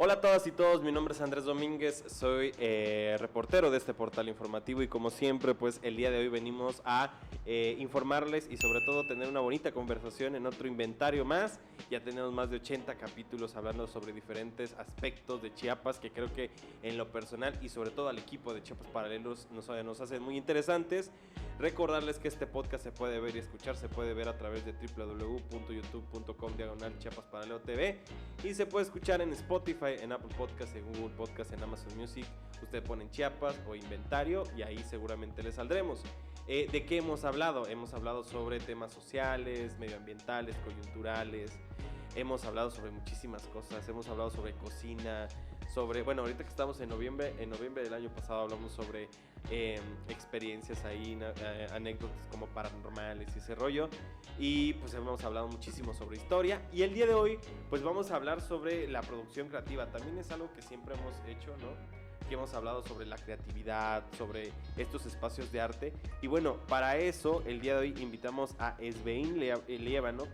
Hola a todas y todos, mi nombre es Andrés Domínguez, soy reportero de este portal informativo y como siempre pues el día de hoy venimos a informarles y sobre todo tener una bonita conversación en otro inventario más. Ya tenemos más de 80 capítulos hablando sobre diferentes aspectos de Chiapas que creo que en lo personal y sobre todo al equipo de Chiapas Paralelos nos hacen muy interesantes. Recordarles que este podcast se puede ver y escuchar, se puede ver a través de www.youtube.com/ChiapasParalelo.tv y se puede escuchar en Spotify, en Apple Podcast, en Google Podcast, en Amazon Music. Usted pone en Chiapas o inventario y ahí seguramente le saldremos. ¿De qué hemos hablado? Hemos hablado sobre temas sociales, medioambientales, coyunturales. Hemos hablado sobre muchísimas cosas. Hemos hablado sobre cocina, sobre... Bueno, ahorita que estamos en noviembre del año pasado hablamos sobre experiencias ahí, anécdotas como paranormales y ese rollo. Y pues hemos hablado muchísimo sobre historia. Y el día de hoy pues vamos a hablar sobre la producción creativa. También es algo que siempre hemos hecho, ¿no? Que hemos hablado sobre la creatividad, sobre estos espacios de arte. Y bueno, para eso el día de hoy invitamos a Svein Liévano,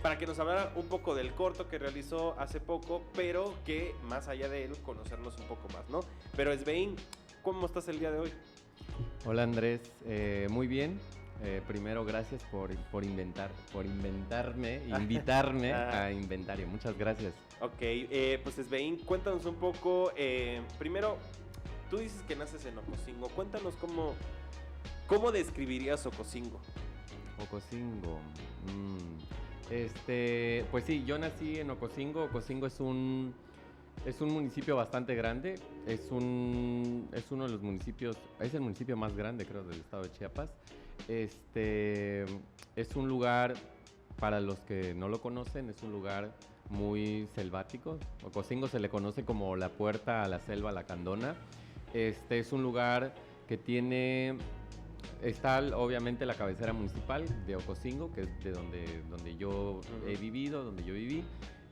para que nos hablara un poco del corto que realizó hace poco, pero que más allá de él, conocernos un poco más, ¿no? Pero Svein, ¿cómo estás el día de hoy? Hola Andrés, muy bien. Primero, gracias por invitarme a Inventario. Muchas gracias. Ok, pues Svein, cuéntanos un poco. Primero, tú dices que naces en Ocosingo. Cuéntanos cómo describirías Ocosingo. Ocosingo. Pues sí, yo nací en Ocosingo. Ocosingo es un municipio bastante grande. Es uno de los municipios, es el municipio más grande, creo, del estado de Chiapas. Es un lugar, para los que no lo conocen, es un lugar muy selvático. Ocosingo se le conoce como la puerta a la selva lacandona. Es un lugar que está obviamente la cabecera municipal de Ocosingo, que es de donde yo he vivido, donde yo viví.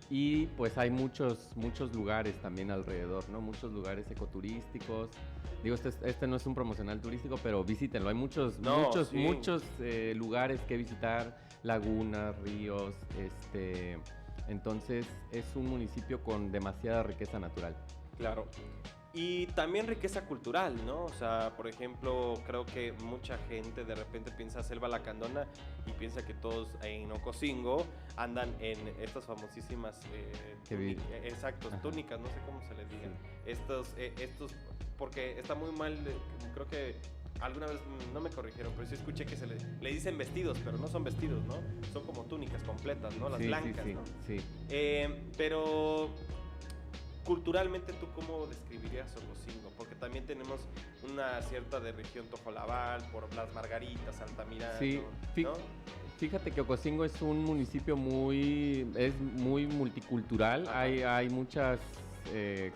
Y pues hay muchos lugares también alrededor, ¿no? Muchos lugares ecoturísticos. Digo, este no es un promocional turístico, pero visítenlo. Hay muchos lugares que visitar, lagunas, ríos. Entonces es un municipio con demasiada riqueza natural. Claro. Y también riqueza cultural, ¿no? O sea, por ejemplo, creo que mucha gente de repente piensa Selva Lacandona y piensa que todos en Ocosingo andan en estas famosísimas túnicas, no sé cómo se les digan. Sí. Estos, porque está muy mal, creo que alguna vez no me corrigieron, pero sí escuché que le dicen vestidos, pero no son vestidos, ¿no? Son como túnicas completas, ¿no? Las blancas, sí, ¿no? Sí. Pero... culturalmente, ¿tú cómo describirías Ocosingo? Porque también tenemos una cierta de región Tojolabal, por las Margaritas, Altamirano, sí, ¿no? Fíjate que Ocosingo es un municipio muy multicultural. Hay muchas,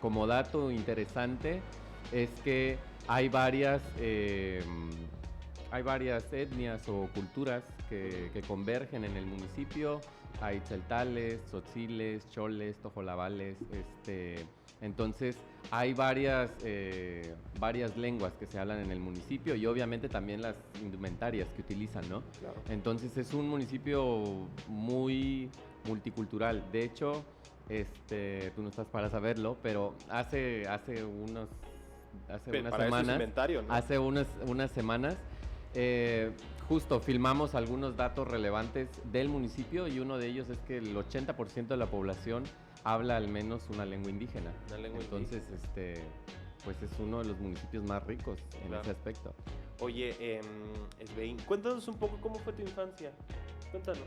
como dato interesante, es que hay varias etnias o culturas que convergen en el municipio. Hay tzeltales, tzotziles, choles, tojolabales, entonces hay varias lenguas que se hablan en el municipio y obviamente también las indumentarias que utilizan, ¿no? Claro. Entonces es un municipio muy multicultural. De hecho, tú no estás para saberlo, pero hace unas semanas, justo filmamos algunos datos relevantes del municipio y uno de ellos es que el 80% de la población habla al menos una lengua indígena. Entonces, pues es uno de los municipios más ricos en ese aspecto. Oye, Svein, cuéntanos un poco cómo fue tu infancia. Cuéntanos.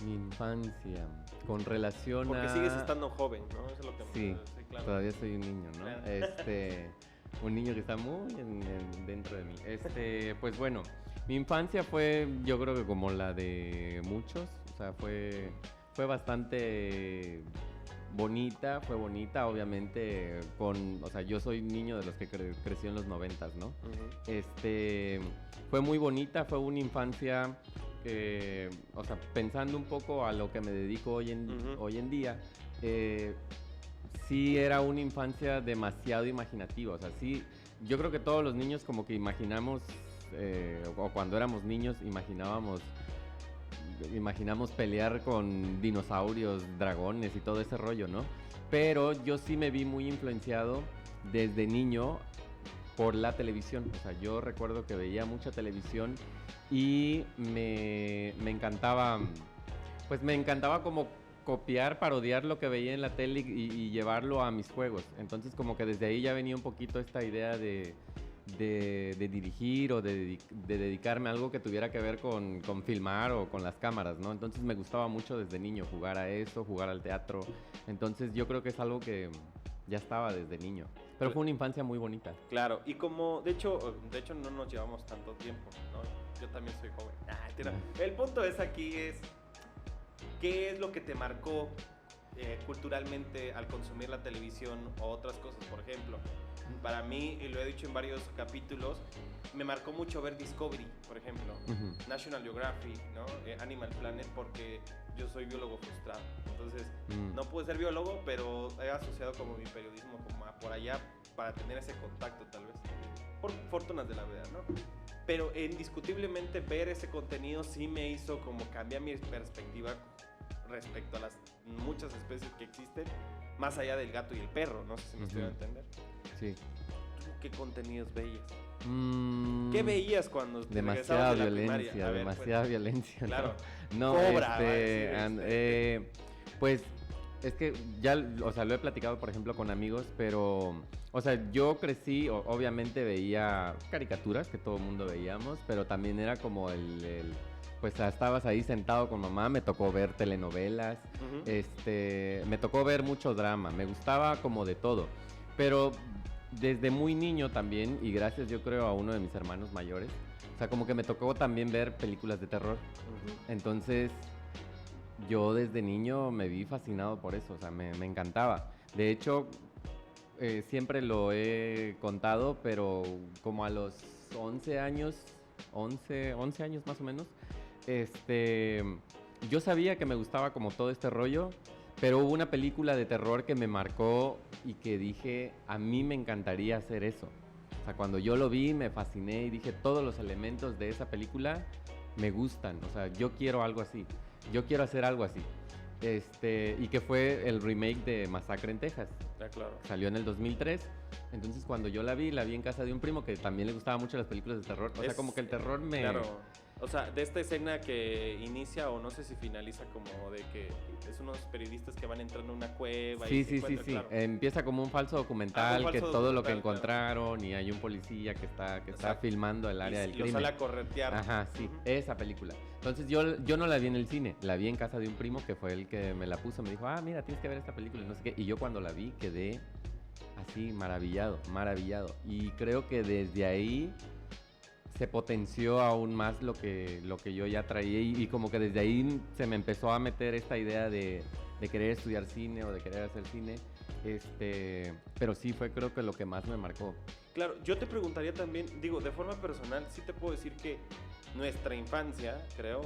Mi infancia, con relación Porque sigues estando joven, ¿no? Eso es lo que sí, claro. Todavía soy un niño, ¿no? Claro. Un niño que está muy dentro de mí. Pues bueno, mi infancia fue, yo creo que como la de muchos, o sea, fue bastante bonita, obviamente, o sea, yo soy niño de los que creció en los 90s, ¿no? Uh-huh. Fue muy bonita, fue una infancia que, o sea, pensando un poco a lo que me dedico hoy en día, sí era una infancia demasiado imaginativa. O sea, sí, yo creo que todos los niños como que imaginamos, o cuando éramos niños imaginábamos imaginamos pelear con dinosaurios, dragones y todo ese rollo, ¿no? Pero yo sí me vi muy influenciado desde niño por la televisión. O sea, yo recuerdo que veía mucha televisión y me encantaba, pues me encantaba como copiar, parodiar lo que veía en la tele y llevarlo a mis juegos. Entonces como que desde ahí ya venía un poquito esta idea de dirigir o de dedicarme a algo que tuviera que ver con filmar o con las cámaras, ¿no? Entonces me gustaba mucho desde niño jugar a eso, jugar al teatro. Entonces yo creo que es algo que ya estaba desde niño. Pero fue una infancia muy bonita. Claro, y como, de hecho no nos llevamos tanto tiempo, ¿no? Yo también soy joven. Tira. El punto aquí es, ¿qué es lo que te marcó culturalmente al consumir la televisión o otras cosas? Por ejemplo, para mí, y lo he dicho en varios capítulos, me marcó mucho ver Discovery, por ejemplo, National Geographic, ¿no? Animal Planet, porque yo soy biólogo frustrado. Entonces, no pude ser biólogo, pero he asociado como mi periodismo como por allá para tener ese contacto, tal vez, por fortunas de la vida, ¿no? Pero indiscutiblemente ver ese contenido sí me hizo como cambiar mi perspectiva respecto a las muchas especies que existen, más allá del gato y el perro, no sé si me estoy a entender. Sí. ¿Tú qué contenidos veías? ¿Qué veías cuando te demasiada regresabas de la violencia, primaria? A ver, demasiada violencia. Claro. No, Cobra, pues es que ya, o sea, lo he platicado, por ejemplo, con amigos, pero, o sea, yo crecí, obviamente veía caricaturas que todo el mundo veíamos, pero también era como pues estabas ahí sentado con mamá, me tocó ver telenovelas, me tocó ver mucho drama, me gustaba como de todo, pero desde muy niño también, y gracias yo creo a uno de mis hermanos mayores, o sea, como que me tocó también ver películas de terror, entonces yo desde niño me vi fascinado por eso, o sea, me encantaba. De hecho, siempre lo he contado, pero como a los 11 años más o menos, yo sabía que me gustaba como todo este rollo, pero hubo una película de terror que me marcó y que dije, a mí me encantaría hacer eso. O sea, cuando yo lo vi me fasciné y dije, todos los elementos de esa película me gustan, o sea, yo quiero algo así. Yo quiero hacer algo así. Y que fue el remake de Masacre en Texas. Claro. Salió en el 2003. Entonces cuando yo la vi en casa de un primo que también le gustaban mucho las películas de terror. O sea, como que el terror me... Claro. O sea, de esta escena que inicia o no sé si finaliza como de que es unos periodistas que van entrando a una cueva y sí. Claro. Empieza como un falso documental, que todo lo que encontraron, y hay un policía que está filmando el área del crimen. Y lo sale a corretear. Ajá, sí, esa película. Entonces yo no la vi en el cine, la vi en casa de un primo que fue el que me la puso, me dijo, mira, tienes que ver esta película y no sé qué. Y yo cuando la vi quedé así maravillado. Y creo que desde ahí se potenció aún más lo que yo ya traía y como que desde ahí se me empezó a meter esta idea de querer estudiar cine o de querer hacer cine, pero sí fue creo que lo que más me marcó. Claro, yo te preguntaría también, digo, de forma personal, sí te puedo decir que nuestra infancia, creo,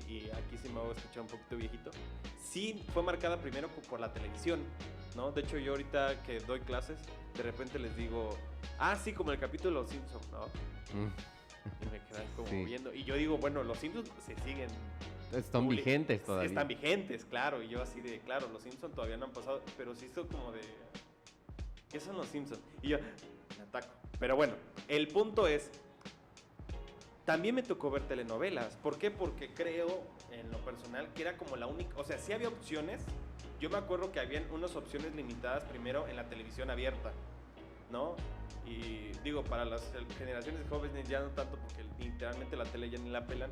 y aquí sí me voy a escuchar un poquito viejito, sí fue marcada primero por la televisión, ¿no? De hecho, yo ahorita que doy clases, de repente les digo, sí, como el capítulo de Los Simpsons, ¿no? Y me quedan como viendo. Y yo digo, bueno, Los Simpsons se siguen... Están vigentes todavía. Están vigentes, claro. Y yo así de, claro, Los Simpsons todavía no han pasado, pero sí son como de... ¿Qué son Los Simpsons? Y yo me ataco. Pero bueno, el punto es... También me tocó ver telenovelas. ¿Por qué? Porque creo, en lo personal, que era como la única... O sea, sí había opciones. Yo me acuerdo que habían unas opciones limitadas primero en la televisión abierta, ¿no? Y digo, para las generaciones jóvenes ya no tanto, porque literalmente la tele ya ni la pelan.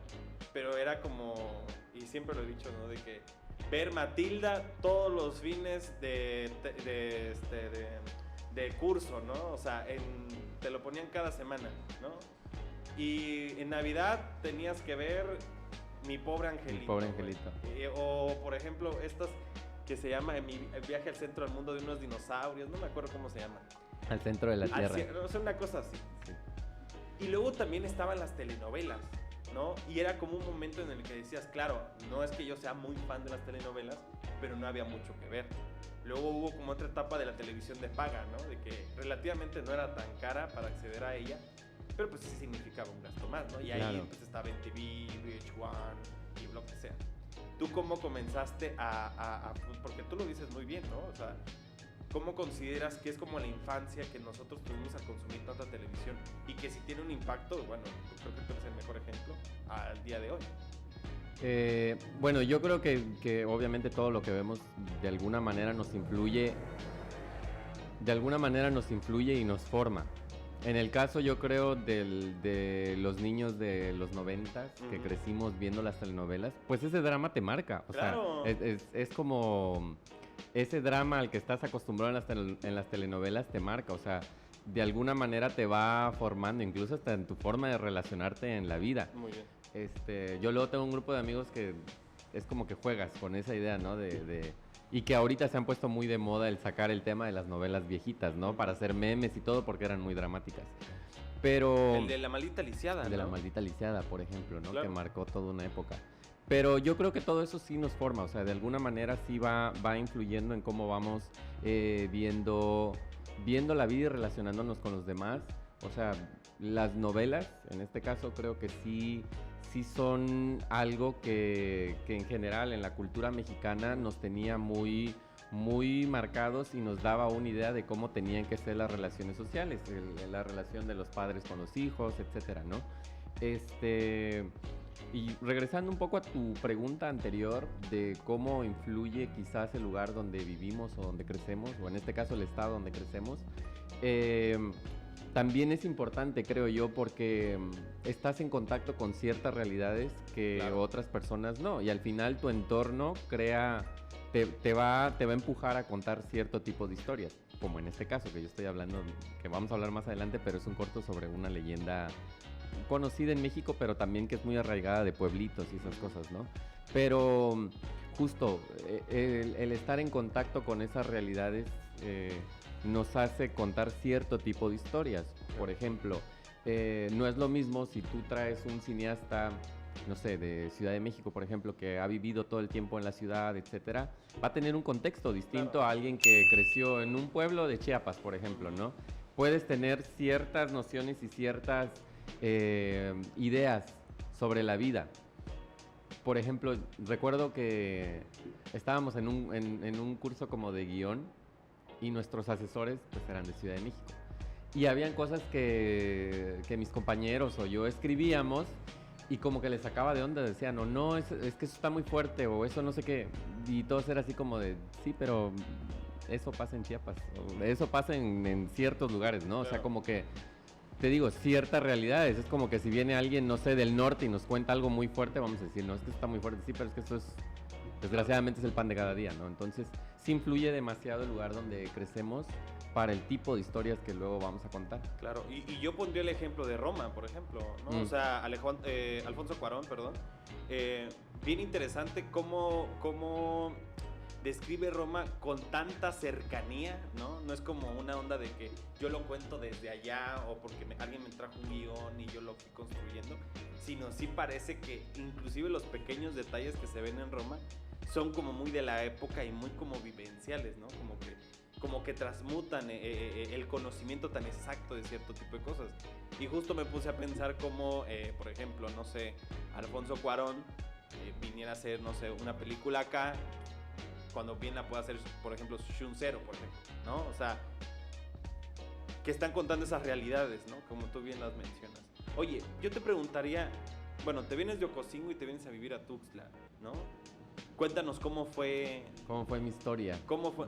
Pero era como... Y siempre lo he dicho, ¿no? De que ver Matilda todos los fines de curso, ¿no? O sea, te lo ponían cada semana, ¿no? Y en Navidad tenías que ver Mi Pobre Angelito. Mi Pobre Angelito. O, por ejemplo, estas que se llama El Viaje al Centro del Mundo de unos dinosaurios. No me acuerdo cómo se llama. Al centro de la Tierra. O sea, una cosa así. Sí. Y luego también estaban las telenovelas, ¿no? Y era como un momento en el que decías, claro, no es que yo sea muy fan de las telenovelas, pero no había mucho que ver. Luego hubo como otra etapa de la televisión de paga, ¿no? De que relativamente no era tan cara para acceder a ella, pero pues sí significaba un gasto más, ¿no? Y ahí pues estaba MTV, VH1, y lo que sea. ¿Tú cómo comenzaste porque tú lo dices muy bien, ¿no? O sea, ¿cómo consideras que es como la infancia que nosotros tuvimos a consumir tanta televisión y que si tiene un impacto, bueno, creo que tú eres el mejor ejemplo al día de hoy? Bueno, yo creo que obviamente todo lo que vemos de alguna manera nos influye y nos forma. En el caso, yo creo, de los niños de los 90 que crecimos viendo las telenovelas, pues ese drama te marca. O claro. sea, es como ese drama al que estás acostumbrado en las telenovelas te marca. O sea, de alguna manera te va formando, incluso hasta en tu forma de relacionarte en la vida. Muy bien. Yo luego tengo un grupo de amigos que es como que juegas con esa idea, ¿no? Y que ahorita se han puesto muy de moda el sacar el tema de las novelas viejitas, ¿no? Para hacer memes y todo porque eran muy dramáticas. Pero... El de La Maldita Lisiada, El de ¿no? La Maldita Lisiada, por ejemplo, ¿no? Claro. Que marcó toda una época. Pero yo creo que todo eso sí nos forma, o sea, de alguna manera sí va influyendo en cómo vamos viendo la vida y relacionándonos con los demás. O sea, las novelas, en este caso, creo que sí son algo que en general en la cultura mexicana nos tenía muy, muy marcados y nos daba una idea de cómo tenían que ser las relaciones sociales, la relación de los padres con los hijos, etcétera, ¿no? Y regresando un poco a tu pregunta anterior de cómo influye quizás el lugar donde vivimos o donde crecemos, o en este caso el estado donde crecemos, también es importante, creo yo, porque estás en contacto con ciertas realidades que claro. otras personas no. Y al final tu entorno te va a empujar a contar cierto tipo de historias. Como en este caso que yo estoy hablando, que vamos a hablar más adelante, pero es un corto sobre una leyenda conocida en México, pero también que es muy arraigada de pueblitos y esas cosas, ¿no? Pero justo el estar en contacto con esas realidades nos hace contar cierto tipo de historias. Por ejemplo, no es lo mismo si tú traes un cineasta, no sé, de Ciudad de México, por ejemplo, que ha vivido todo el tiempo en la ciudad, etcétera, va a tener un contexto distinto claro. a alguien que creció en un pueblo de Chiapas, por ejemplo, ¿no? Puedes tener ciertas nociones y ciertas ideas sobre la vida. Por ejemplo, recuerdo que estábamos en un curso como de guión y nuestros asesores pues eran de Ciudad de México. Y habían cosas que mis compañeros o yo escribíamos y como que les sacaba de onda, decían, no, es que eso está muy fuerte o eso no sé qué. Y todos era así como de, sí, pero eso pasa en Chiapas, o eso pasa en ciertos lugares, ¿no? Claro. O sea, como que, te digo, ciertas realidades. Es como que si viene alguien, no sé, del norte y nos cuenta algo muy fuerte, vamos a decir, no, es que está muy fuerte, sí, pero es que eso es, desgraciadamente es el pan de cada día, ¿no? Entonces, sí influye demasiado el lugar donde crecemos para el tipo de historias que luego vamos a contar. Claro, y yo pondría el ejemplo de Roma, por ejemplo, ¿no? O sea, Alfonso Cuarón, perdón. Bien interesante cómo describe Roma con tanta cercanía, ¿no? No es como una onda de que yo lo cuento desde allá o porque alguien me trajo un guión y yo lo fui construyendo, sino sí parece que inclusive los pequeños detalles que se ven en Roma son como muy de la época y muy como vivenciales, ¿no? Como que transmutan el conocimiento tan exacto de cierto tipo de cosas. Y justo me puse a pensar cómo, por ejemplo, no sé, Alfonso Cuarón viniera a hacer, no sé, una película acá, cuando bien la puede hacer, por ejemplo, Shun-Zero, por ejemplo, ¿no? O sea, que están contando esas realidades, ¿no? Como tú bien las mencionas. Oye, yo te preguntaría, bueno, te vienes de Ocosingo y te vienes a vivir a Tuxtla, ¿no? Cuéntanos cómo fue mi historia.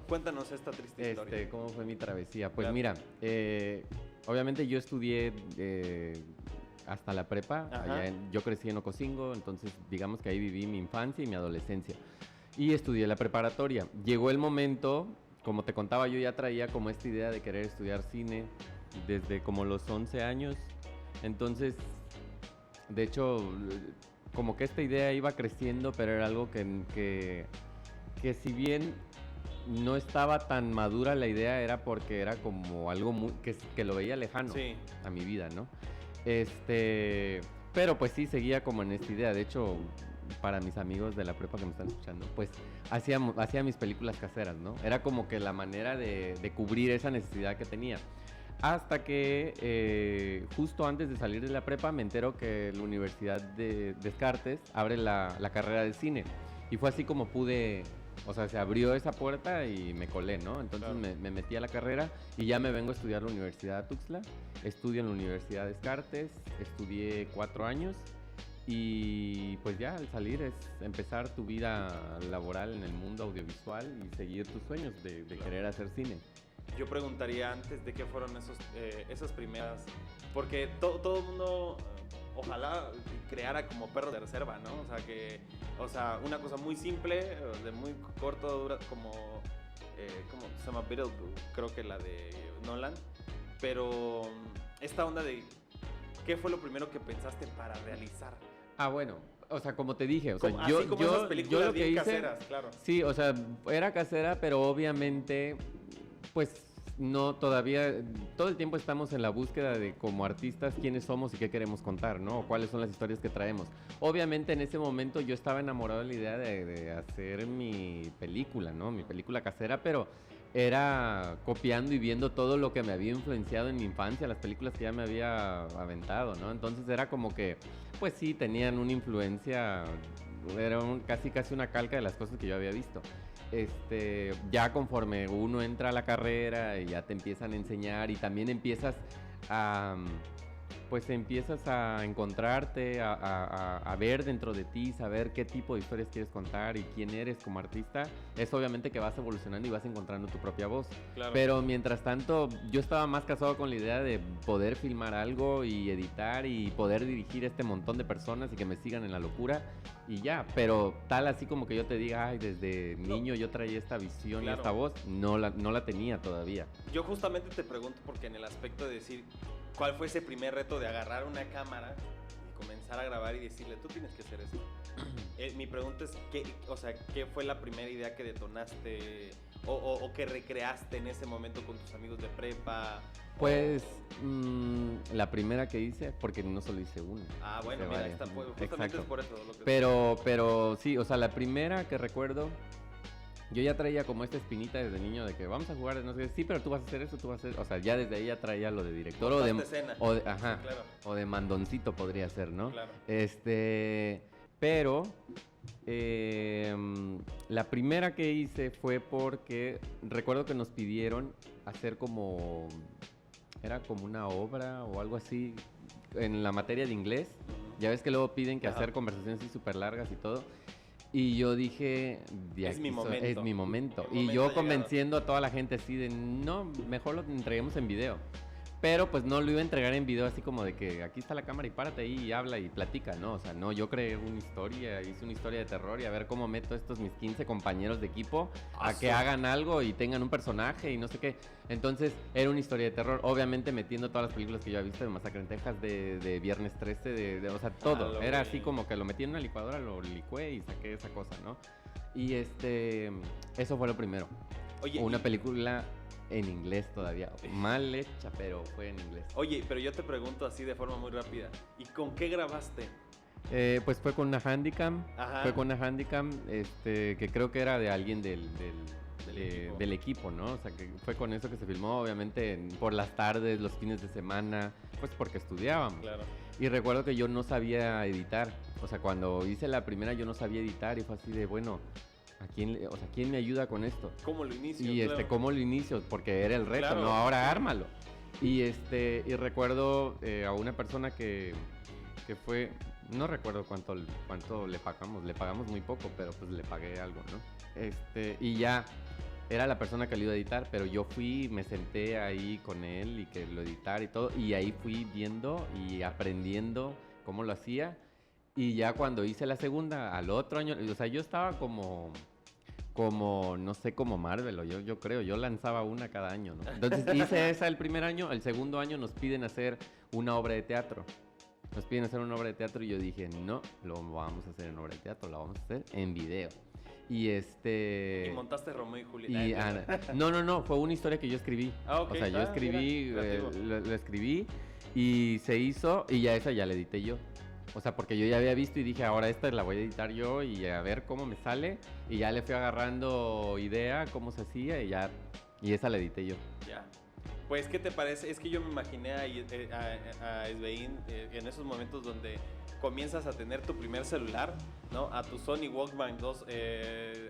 Cuéntanos esta triste historia. ¿Cómo fue mi travesía? Pues claro. Mira, obviamente yo estudié hasta la prepa. Yo crecí en Ocosingo, entonces digamos que ahí viví mi infancia y mi adolescencia. Y estudié la preparatoria. Llegó el momento, como te contaba, yo ya traía como esta idea de querer estudiar cine desde como los 11 años. Entonces, de hecho, como que esta idea iba creciendo, pero era algo que si bien no estaba tan madura la idea, era porque era como algo que lo veía lejano a mi vida, ¿no? Pero pues sí, seguía como en esta idea. De hecho, para mis amigos de la prepa que me están escuchando, pues hacía mis películas caseras, ¿no? Era como que la manera de cubrir esa necesidad que tenía. Hasta que justo antes de salir de la prepa me entero que la Universidad de Descartes abre la carrera de cine. Y fue así como pude, o sea, se abrió esa puerta y me colé, ¿no? Entonces Claro. me metí a la carrera y ya me vengo a estudiar a la Universidad de Tuxtla. Estudio en la Universidad de Descartes, estudié 4 años y pues ya al salir es empezar tu vida laboral en el mundo audiovisual y seguir tus sueños de querer hacer cine. Yo preguntaría antes de qué fueron esas primeras, porque todo el mundo ojalá creara como perro de reserva, ¿no? O sea, una cosa muy simple, de muy corto, dura como, ¿cómo se llama? Beetlejuice, creo que la de Nolan, pero esta onda de, ¿qué fue lo primero que pensaste para realizar? Ah, bueno, o sea, como te dije, o sea, Así como esas películas yo lo que bien hice, caseras, claro. sí, o sea, era casera, pero obviamente, pues no todavía, todo el tiempo estamos en la búsqueda de como artistas quiénes somos y qué queremos contar, ¿no? O cuáles son las historias que traemos. Obviamente en ese momento yo estaba enamorado de la idea de hacer mi película, ¿no? Mi película casera, pero era copiando y viendo todo lo que me había influenciado en mi infancia, las películas que ya me había aventado, ¿no? Entonces era como que, pues sí, tenían una influencia, era casi una calca de las cosas que yo había visto. Ya conforme uno entra a la carrera y ya te empiezan a enseñar y también empiezas a, pues empiezas a encontrarte, a ver dentro de ti, saber qué tipo de historias quieres contar y quién eres como artista, es obviamente que vas evolucionando y vas encontrando tu propia voz. Claro. Pero mientras tanto, yo estaba más casado con la idea de poder filmar algo y editar y poder dirigir este montón de personas y que me sigan en la locura y ya. Pero tal así como que yo te diga, ay, desde niño yo traía esta visión Claro. y esta voz, no la tenía todavía. Yo justamente te pregunto porque en el aspecto de decir cuál fue ese primer reto de agarrar una cámara y comenzar a grabar y decirle, tú tienes que hacer eso. Mi pregunta es, ¿qué fue la primera idea que detonaste o que recreaste en ese momento con tus amigos de prepa? Pues la primera que hice, porque no solo hice una. Ah, bueno, hice mira, varias. justamente Exacto. es por eso lo que... Pero sí, o sea, la primera que recuerdo, yo ya traía como esta espinita desde niño de que vamos a jugar, no sé, sí, pero tú vas a hacer eso, tú vas a hacer, o sea, ya desde ahí ya traía lo de director Montaste escena. ajá, Sí, claro. o de mandoncito podría ser, ¿no? Claro. Pero la primera que hice fue porque recuerdo que nos pidieron hacer como, era como una obra o algo así en la materia de inglés. Ya ves que luego piden que Ajá. hacer conversaciones así súper largas y todo. Y yo dije, de Es aquí mi momento. es mi momento. Mi Y momento yo ha llegado. convenciendo a toda la gente así de, no, mejor lo entreguemos en video. Pero pues no lo iba a entregar en video así como de que aquí está la cámara y párate ahí y habla y platica, ¿no? O sea, no, yo creé una historia, hice una historia de terror y a ver cómo meto a estos mis 15 compañeros de equipo a que hagan algo y tengan un personaje y no sé qué. Entonces era una historia de terror, obviamente metiendo todas las películas que yo había visto de Masacre en Texas, de Viernes 13, o sea, todo. Era así como que lo metí en una licuadora, lo licué y saqué esa cosa, ¿no? Y eso fue lo primero. Oye, Una película en inglés todavía, mal hecha, pero fue en inglés. Oye, pero yo te pregunto así de forma muy rápida, ¿y con qué grabaste? Pues fue con una Handycam, Ajá. fue con una Handycam, que creo que era de alguien equipo. del equipo, ¿no? O sea, que fue con eso que se filmó, obviamente, por las tardes, los fines de semana, pues porque estudiábamos. Claro. Y recuerdo que yo no sabía editar, o sea, cuando hice la primera yo no sabía editar y fue así de, bueno, ¿quién me ayuda con esto? ¿Cómo lo inicio? Y Claro. ¿cómo lo inicio? Porque era el reto, Claro. ¿no? Ahora ármalo. Y recuerdo a una persona que fue, no recuerdo cuánto le pagamos muy poco, pero pues le pagué algo, ¿no? Y ya era la persona que lo iba a editar, pero yo fui, me senté ahí con él y que lo editara y todo, y ahí fui viendo y aprendiendo cómo lo hacía. Y ya cuando hice la segunda, al otro año, o sea, yo estaba como no sé, como Marvel, o yo creo, yo lanzaba una cada año, ¿no? Entonces hice esa el primer año, el segundo año nos piden hacer una obra de teatro. Nos piden hacer una obra de teatro y yo dije, no, lo vamos a hacer en obra de teatro, lo vamos a hacer en video. Y Y montaste Romeo y Julieta. no, fue una historia que yo escribí. Ah, ok. O sea, yo escribí, mira, creativo. lo escribí y se hizo y ya esa ya la edité yo. O sea, porque yo ya había visto y dije, ahora esta la voy a editar yo y a ver cómo me sale. Y ya le fui agarrando idea, cómo se hacía y esa la edité yo. Ya. Pues, ¿qué te parece? Es que yo me imaginé a Svein en esos momentos donde comienzas a tener tu primer celular, ¿no? A tu Sony Walkman 2.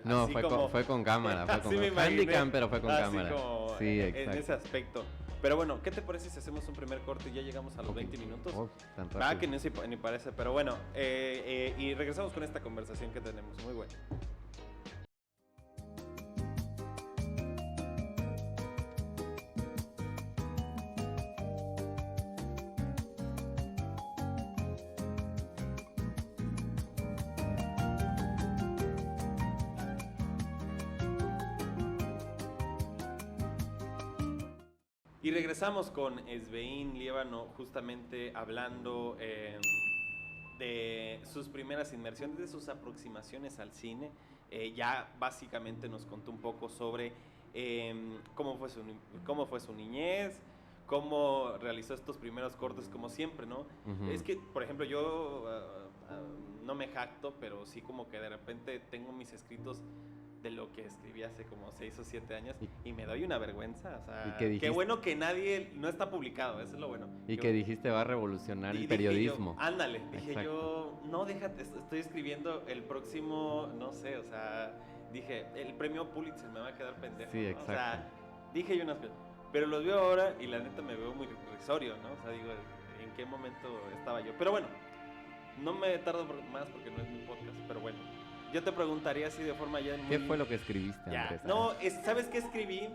No, así fue, como, fue con cámara, fue así con me imaginé, Handycam, pero fue con así cámara. como Sí, en exacto. ese aspecto. Pero bueno, ¿qué te parece si hacemos un primer corte y ya llegamos a los Ok. 20 minutos? Oh, tan Va, rápido. que ni parece, pero bueno, y regresamos con esta conversación que tenemos, muy buena. Y regresamos con Svein Liévano justamente hablando de sus primeras inmersiones, de sus aproximaciones al cine. Ya básicamente nos contó un poco sobre cómo fue su niñez, cómo realizó estos primeros cortes como siempre, ¿no? Ujú. Es que, por ejemplo, yo no me jacto, pero sí como que de repente tengo mis escritos de lo que escribí hace como 6 o 7 años y me doy una vergüenza, o sea, ¿Y qué dijiste? qué bueno que no está publicado, eso es lo bueno. Y que dijiste va a revolucionar el Dije periodismo. yo, ándale, dije Exacto. yo, no, déjate, estoy escribiendo el próximo, no sé, o sea, dije, el premio Pulitzer me va a quedar pendejo, Sí, ¿no? exacto. O sea, dije yo unas cosas, pero los veo ahora y la neta me veo muy risorio, ¿no? O sea, digo, ¿en qué momento estaba yo? Pero bueno, no me tardo más porque no es mi podcast, pero bueno. Yo te preguntaría así de forma ya muy... ¿Qué fue lo que escribiste, Ya, Andrés? no, ¿sabes qué escribí?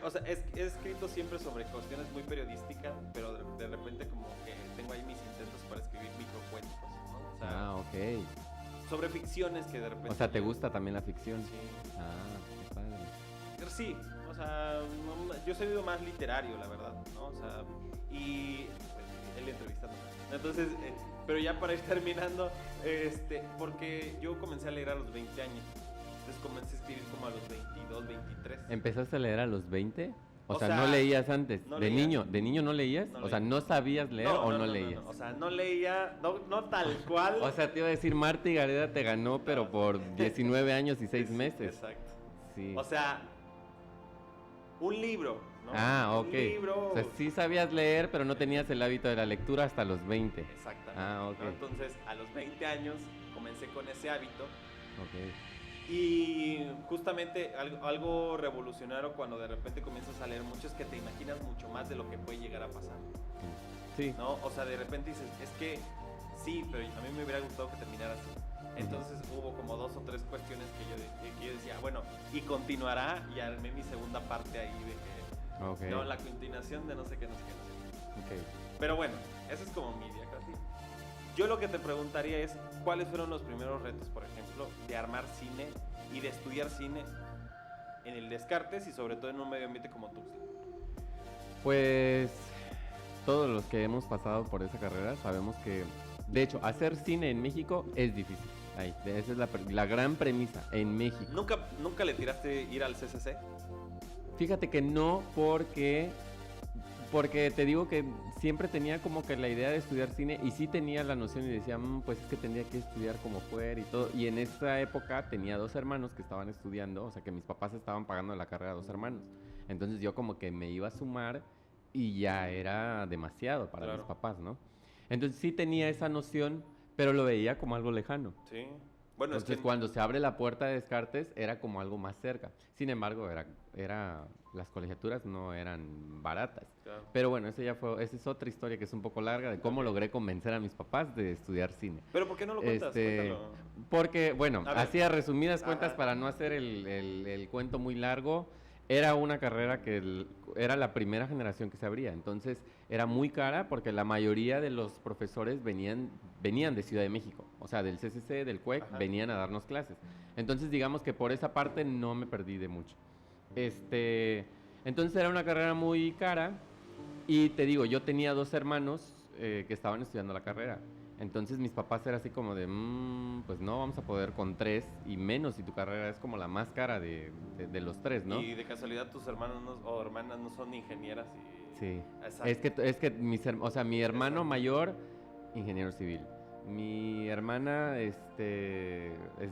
O sea, he escrito siempre sobre cuestiones muy periodísticas, pero de repente como que tengo ahí mis intentos para escribir microcuentos, ¿no? O sea, Ok. sobre ficciones que de repente... O sea, ¿te gusta también la ficción? Sí. Ah, qué padre. Sí, o sea, yo soy más literario, la verdad, ¿no? O sea, y él entrevistando. Entonces, pero ya para ir terminando, porque yo comencé a leer a los 20 años. Entonces comencé a escribir como a los 22, 23. ¿Empezaste a leer a los 20? O O sea, sea, ¿no leías antes? no ¿De leía. niño? ¿De niño no leías? No O sea, leía. ¿no sabías leer o no leías? No. O sea, no leía, no tal cual. O sea, te iba a decir, Marta y Gareda te ganó, pero No. por 19 años y 6 Sí, meses. Exacto. Sí. O sea, un libro, ¿no? Ah, Un ok. libro. O sea, sí sabías leer, pero no tenías el hábito de la lectura hasta los 20. Exactamente. Ah, ok. ¿no? Entonces, a los 20 años comencé con ese hábito. Ok. Y justamente algo revolucionario cuando de repente comienzas a leer mucho es que te imaginas mucho más de lo que puede llegar a pasar, Sí. ¿no? O sea, de repente dices, es que sí, pero a mí me hubiera gustado que terminara así. Entonces hubo como 2 o 3 cuestiones que yo decía, bueno, y continuará, y armé mi segunda parte ahí de que, Ok. no, la continuación de no sé qué, no sé qué, no sé qué. Ok. Pero bueno, eso es como mi biografía. Yo lo que te preguntaría es, ¿cuáles fueron los primeros retos, por ejemplo, de armar cine y de estudiar cine en el Descartes y sobre todo en un medio ambiente como Tuxtla? Pues todos los que hemos pasado por esa carrera sabemos que, de hecho, hacer cine en México es difícil. Ahí, esa es la gran premisa en México. ¿Nunca le tiraste ir al CCC? Fíjate que no, porque te digo que siempre tenía como que la idea de estudiar cine y sí tenía la noción y decía, pues es que tendría que estudiar como fuera y todo. Y en esa época tenía 2 hermanos que estaban estudiando, o sea que mis papás estaban pagando la carrera a 2 hermanos. Entonces yo como que me iba a sumar y ya era demasiado para Claro. mis papás, ¿no? Entonces sí tenía esa noción, pero lo veía como algo lejano. Sí. Bueno, Entonces, es que cuando se abre la puerta de Descartes, era como algo más cerca. Sin embargo, las colegiaturas no eran baratas. Claro. Pero bueno, esa es otra historia que es un poco larga de cómo logré convencer a mis papás de estudiar cine. Pero ¿por qué no lo cuentas? Cuéntalo. Porque, bueno, A ver. así a resumidas cuentas, Ajá. para no hacer el cuento muy largo, era una carrera que era la primera generación que se abría. Entonces, era muy cara porque la mayoría de los profesores venían de Ciudad de México. O sea, del CCC, del CUEC, Ajá. venían a darnos clases. Entonces, digamos que por esa parte no me perdí de mucho. Entonces, era una carrera muy cara. Y te digo, yo tenía 2 hermanos que estaban estudiando la carrera. Entonces mis papás eran así como de, pues no, vamos a poder con 3 y menos si tu carrera es como la más cara de los 3, ¿no? Y de casualidad tus hermanos o hermanas no son ingenieras y... Sí. Exacto. Es que mi hermano Exacto. mayor, ingeniero civil. Mi hermana, es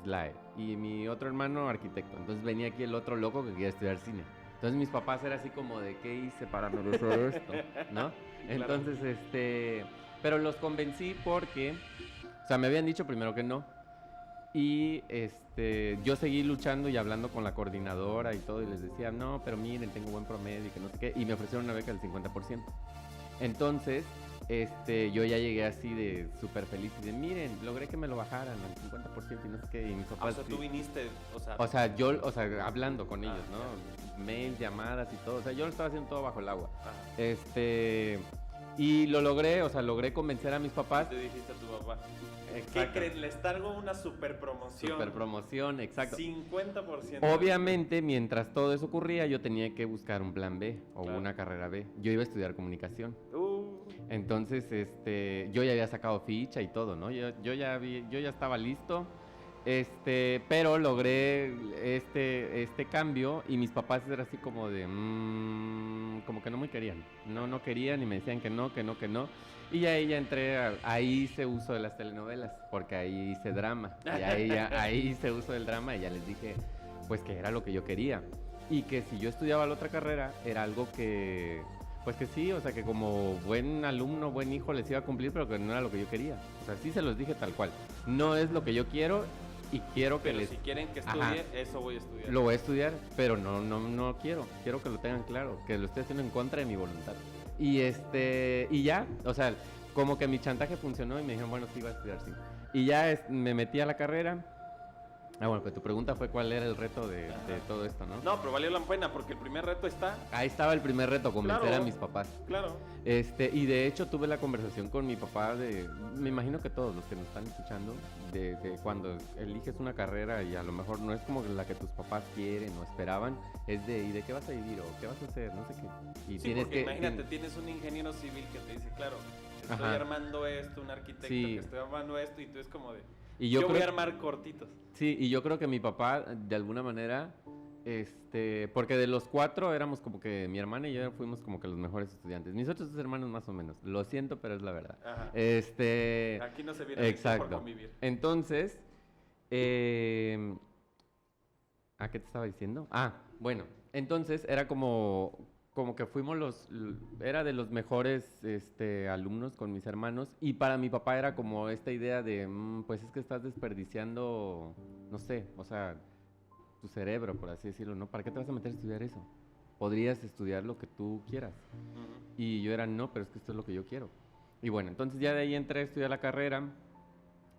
LAE. Y mi otro hermano, arquitecto. Entonces venía aquí el otro loco que quería estudiar cine. Entonces mis papás era así como de, ¿qué hice para merecer esto? ¿No? Entonces, pero los convencí porque, o sea, me habían dicho primero que no. Y yo seguí luchando y hablando con la coordinadora y todo, y les decía, no, pero miren, tengo buen promedio y que no sé qué, y me ofrecieron una beca del 50%. Entonces, yo ya llegué así de súper feliz y de, miren, logré que me lo bajaran al 50% y no sé qué, y mis papás... O sea, tú viniste, o sea, hablando con ellos, ¿no? Mails, llamadas y todo, o sea, yo lo estaba haciendo todo bajo el agua. Y lo logré, o sea, logré convencer a mis papás. Te dijiste a tu papá, exacto. ¿qué crees? Les traigo una super promoción. Super promoción, exacto. 50%. Obviamente, mientras todo eso ocurría, yo tenía que buscar un plan B o una carrera B. Yo iba a estudiar comunicación. Entonces, yo ya había sacado ficha y todo, ¿no? Yo ya estaba listo. Pero logré este cambio y mis papás eran así como de, como que no me querían, no querían y me decían que no. Y ahí ya entré, ahí hice uso de las telenovelas, porque ahí hice drama, y ahí hice uso del drama y ya les dije, pues que era lo que yo quería. Y que si yo estudiaba la otra carrera, era algo que, pues que sí, o sea, que como buen alumno, buen hijo les iba a cumplir, pero que no era lo que yo quería. O sea, sí se los dije tal cual, no es lo que yo quiero. Y quiero que pero si quieren que estudie, eso voy a estudiar. Lo voy a estudiar, pero no quiero que lo tengan claro, que lo estoy haciendo en contra de mi voluntad. Y ya, o sea, como que mi chantaje funcionó y me dijeron, bueno, sí, va a estudiar, sí. Y ya me metí a la carrera. Bueno, pues tu pregunta fue cuál era el reto de todo esto, ¿no? No, pero valió la pena porque el primer reto está... Ahí estaba el primer reto, convencer a mis papás. Claro. Y de hecho tuve la conversación con mi papá me imagino que todos los que nos están escuchando, de cuando eliges una carrera y a lo mejor no es como la que tus papás quieren o esperaban, es ¿y de qué vas a vivir o qué vas a hacer? No sé qué. Y sí, porque imagínate, tienes un ingeniero civil que te dice, claro, estoy armando esto, un arquitecto que estoy armando esto, y tú es como de... Y yo voy a armar cortitos. Sí, y yo creo que mi papá, de alguna manera, porque de los 4 éramos como que mi hermana y yo fuimos como que los mejores estudiantes. Mis otros 2 hermanos más o menos. Lo siento, pero es la verdad. Ajá. Aquí no se viene por convivir. Entonces, ¿a qué te estaba diciendo? Bueno, entonces era como que fuimos era de los mejores alumnos con mis hermanos, y para mi papá era como esta idea de, pues es que estás desperdiciando, no sé, o sea, tu cerebro, por así decirlo, ¿no? ¿Para qué te vas a meter a estudiar eso? Podrías estudiar lo que tú quieras. Y yo era, no, pero es que esto es lo que yo quiero. Y bueno, entonces ya de ahí entré a estudiar la carrera,